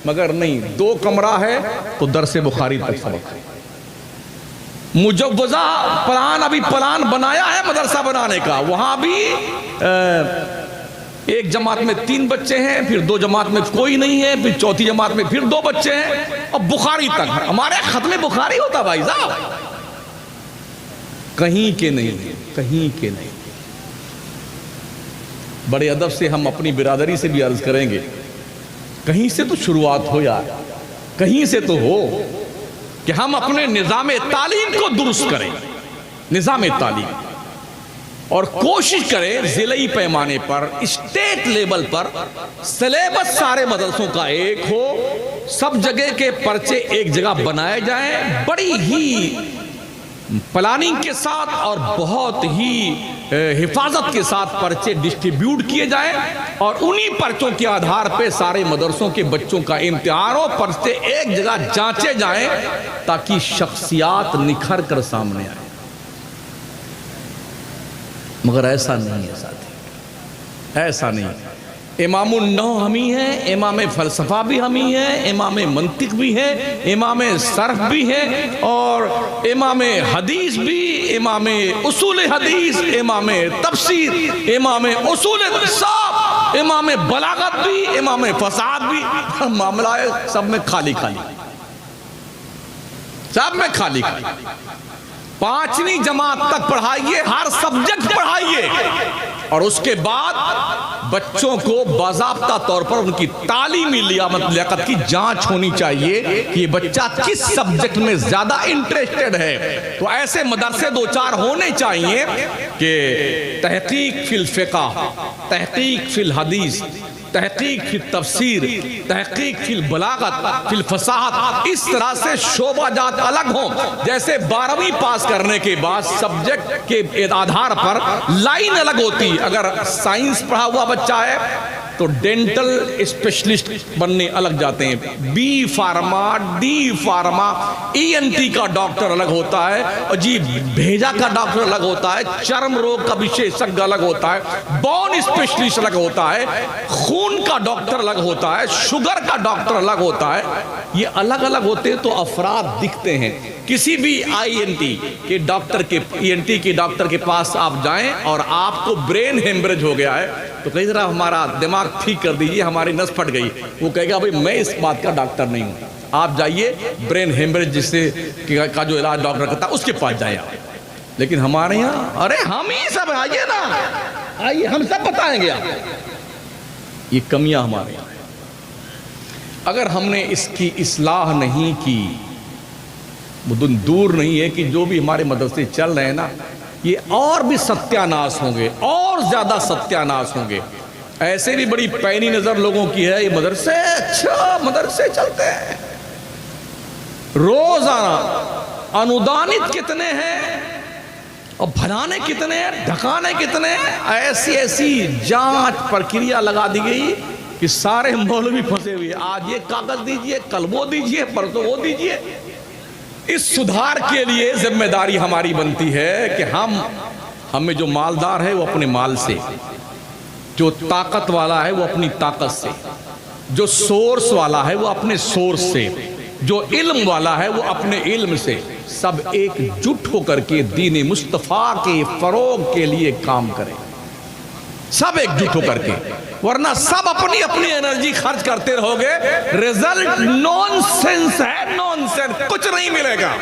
मगर नहीं, 2 कमरा है तो दरसे बुखारी तक सबक। मुजव्वज़ा प्लान, अभी प्लान बनाया है मदरसा बनाने का, वहां भी एक जमात में 3 बच्चे हैं, फिर 2 जमात में कोई नहीं है, फिर चौथी जमात में फिर 2 बच्चे हैं, और बुखारी तक। हमारे खत्म बुखारी होता भाई साहब, कहीं के नहीं, कहीं के नहीं। बड़े अदब से हम अपनी बिरादरी से भी अर्ज करेंगे, कहीं से तो शुरुआत हो यार, कहीं से तो हो कि हम अपने निज़ाम तालीम को दुरुस्त करें, निज़ाम तालीम, और कोशिश करें जिले पैमाने पर, स्टेट लेवल पर सिलेबस सारे मदरसों का एक हो, सब जगह के पर्चे एक जगह बनाए जाएं, बड़ी ही प्लानिंग के साथ और बहुत ही हिफाजत के साथ पर्चे डिस्ट्रीब्यूट किए जाएं, और उन्हीं पर्चों के आधार पे सारे मदरसों के बच्चों का इम्तिहान हो, पर्चे एक जगह जांचे जाएं ताकि शख्सियात निखर कर सामने आए। मगर ऐसा नहीं है साथी, ऐसा नहीं। इमामुन नौ हम ही हैं, इमाम फ़लसफ़ा भी हम ही हैं, इमाम मंतिक भी है, इमाम सर्फ भी है, और इमाम हदीस भी, इमाम उसूल हदीस, इमाम तफसीर, इमाम उसूल इंसाफ, इमाम बलागत भी, इमाम फसाद भी। मामला है सब में खाली खाली, सब में खाली खाली। 5वीं जमात तक पढ़ाइए, हर सब्जेक्ट पढ़ाइए, और उसके बाद बच्चों को बाज़ाब्ता तौर पर उनकी तालीमी लियाकत की जांच होनी चाहिए कि ये बच्चा किस सब्जेक्ट में ज्यादा इंटरेस्टेड है। तो ऐसे मदरसे 2-4 होने चाहिए कि तहकीक फिल फ़िक़्ह, तहकीक फिल हदीस, तहकीक फिल तफसीर, तहकीक फिल बलागत, फिल फसाहत, इस तरह से शोबाजात अलग हों। जैसे 12वीं पास करने के बाद सब्जेक्ट के आधार पर लाइन अलग होती। अगर साइंस पढ़ा हुआ बच्चा है तो डेंटल स्पेशलिस्ट बनने अलग जाते हैं, B pharma, D pharma, ENT का डॉक्टर अलग होता है, और जी भेजा का डॉक्टर अलग होता है, चर्म रोग का विशेषज्ञ अलग होता है, बोन स्पेशलिस्ट अलग होता है, खून का डॉक्टर अलग होता है, शुगर का डॉक्टर अलग होता है। ये अलग अलग होते हैं तो अफराद दिखते हैं। किसी भी ENT के डॉक्टर के ENT के डॉक्टर के पास आप जाएं और आपको ब्रेन हेमरेज हो गया है तो कहीं जरा हमारा दिमाग ठीक कर दीजिए, हमारी नस फट गई, वो कहेगा भाई मैं इस बात का डॉक्टर नहीं हूं। आप जाइए ब्रेन हेमरेज जिससे का जो इलाज डॉक्टर करता है उसके पास जाए आप। लेकिन हमारे यहाँ अरे हम ही सब, आइए ना, आइए हम सब बताएंगे आप। ये कमियां हमारे यहाँ। अगर हमने इसकी इस्लाह नहीं की, वो दूर नहीं है कि जो भी हमारे मदरसे चल रहे हैं ना, ये और भी सत्यानाश होंगे, और ज्यादा सत्यानाश होंगे। ऐसे भी बड़ी पैनी नजर लोगों की है, ये मदरसे अच्छा मदरसे चलते हैं, रोजाना अनुदानित कितने हैं और भराने कितने हैं, ढकाने कितने हैं। ऐसी ऐसी जांच प्रक्रिया लगा दी गई कि सारे मौलवी फंसे हुए, आज ये कागज दीजिए, कल वो दीजिए, परसों वो दीजिए। इस सुधार के लिए जिम्मेदारी हमारी बनती है कि हमें जो मालदार है वो अपने माल से, जो ताकत वाला है वो अपनी ताकत से, जो सोर्स वाला है वो अपने सोर्स से, जो इल्म वाला है वो अपने इल्म से, सब एकजुट होकर के दीन मुस्तफा के फरोग के लिए काम करें, सब एकजुट होकर के। वरना सब अपनी अपनी एनर्जी खर्च करते रहोगे, रिजल्ट नॉनसेंस है, नॉनसेंस, कुछ नहीं मिलेगा।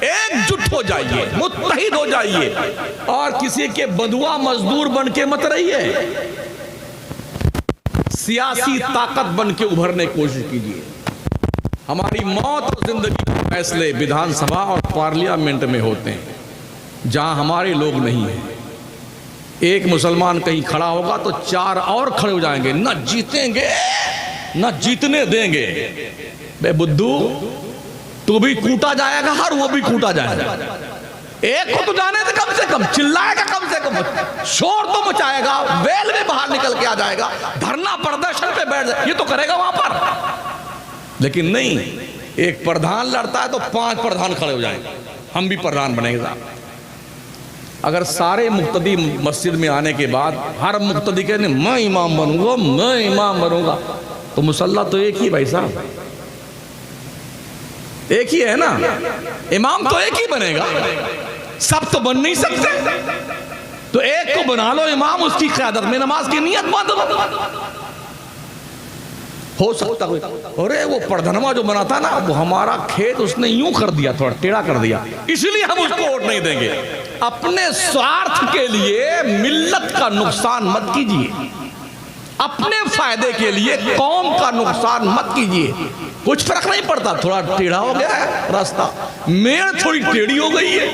एकजुट हो जाइए, मुत्तहिद हो जाइए, और किसी के बंधुआ मजदूर बन के मत रहिए। सियासी ताकत बन के उभरने की कोशिश कीजिए। हमारी मौत और जिंदगी के फैसले विधानसभा और पार्लियामेंट में होते हैं, जहां हमारे लोग नहीं हैं। एक मुसलमान कहीं खड़ा होगा तो 4 और खड़े हो जाएंगे, न जीतेंगे न जीतने देंगे। बे बुद्धू, तू भी कूटा जाएगा और वो भी कूटा जाएगा। एक को तो जाने दे, कम से कम चिल्लाएगा, कम से कम शोर तो मचाएगा, वेल में बाहर निकल के आ जाएगा, धरना प्रदर्शन पे बैठ जाए, ये तो करेगा वहां पर। लेकिन नहीं, एक प्रधान लड़ता है तो 5 प्रधान खड़े हो जाएंगे, हम भी प्रधान बनेंगे साहब। अगर सारे मुक्तदी मस्जिद में आने के बाद हर मुक्तदी कहने मैं इमाम बनूंगा, मैं इमाम बनूंगा, तो मुसल्ला तो एक ही भाई साहब, एक ही है ना, इमाम तो एक ही बनेगा, सब तो बन नहीं सकते। तो एक को बना लो इमाम, उसकी क़यादत में नमाज की नियत बांधो। हो सकता है अरे वो प्रधानमा जो बना था ना, वो हमारा खेत उसने यूं कर दिया, थोड़ा टेढ़ा कर दिया, इसलिए हम उसको वोट नहीं देंगे। अपने स्वार्थ के लिए मिल्लत का नुकसान मत कीजिए, अपने फायदे के लिए कौम का नुकसान मत कीजिए। कुछ फर्क नहीं पड़ता, थोड़ा टेढ़ा हो गया है रास्ता, मेड़ थोड़ी टेढ़ी हो गई है,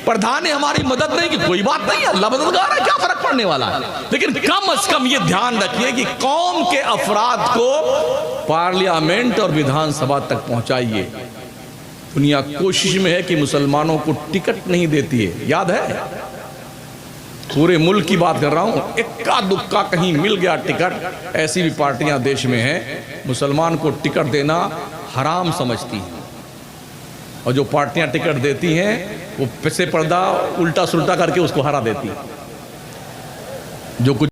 प्रधान ने हमारी मदद नहीं की, कोई बात नहीं, अल्लाह मददगार है, क्या फर्क पड़ने वाला है। लेकिन कम से कम ये ध्यान रखिए कि कौम के अफराद को पार्लियामेंट और विधानसभा तक पहुंचाइए। दुनिया कोशिश में है कि मुसलमानों को टिकट नहीं देती है, याद है, पूरे मुल्क की बात कर रहा हूं, इक्का दुक्का कहीं मिल गया टिकट। ऐसी भी पार्टियां देश में हैं, मुसलमान को टिकट देना हराम समझती हैं, और जो पार्टियां टिकट देती हैं वो पिछे पर्दा उल्टा सुल्टा करके उसको हरा देती हैं। जो कुछ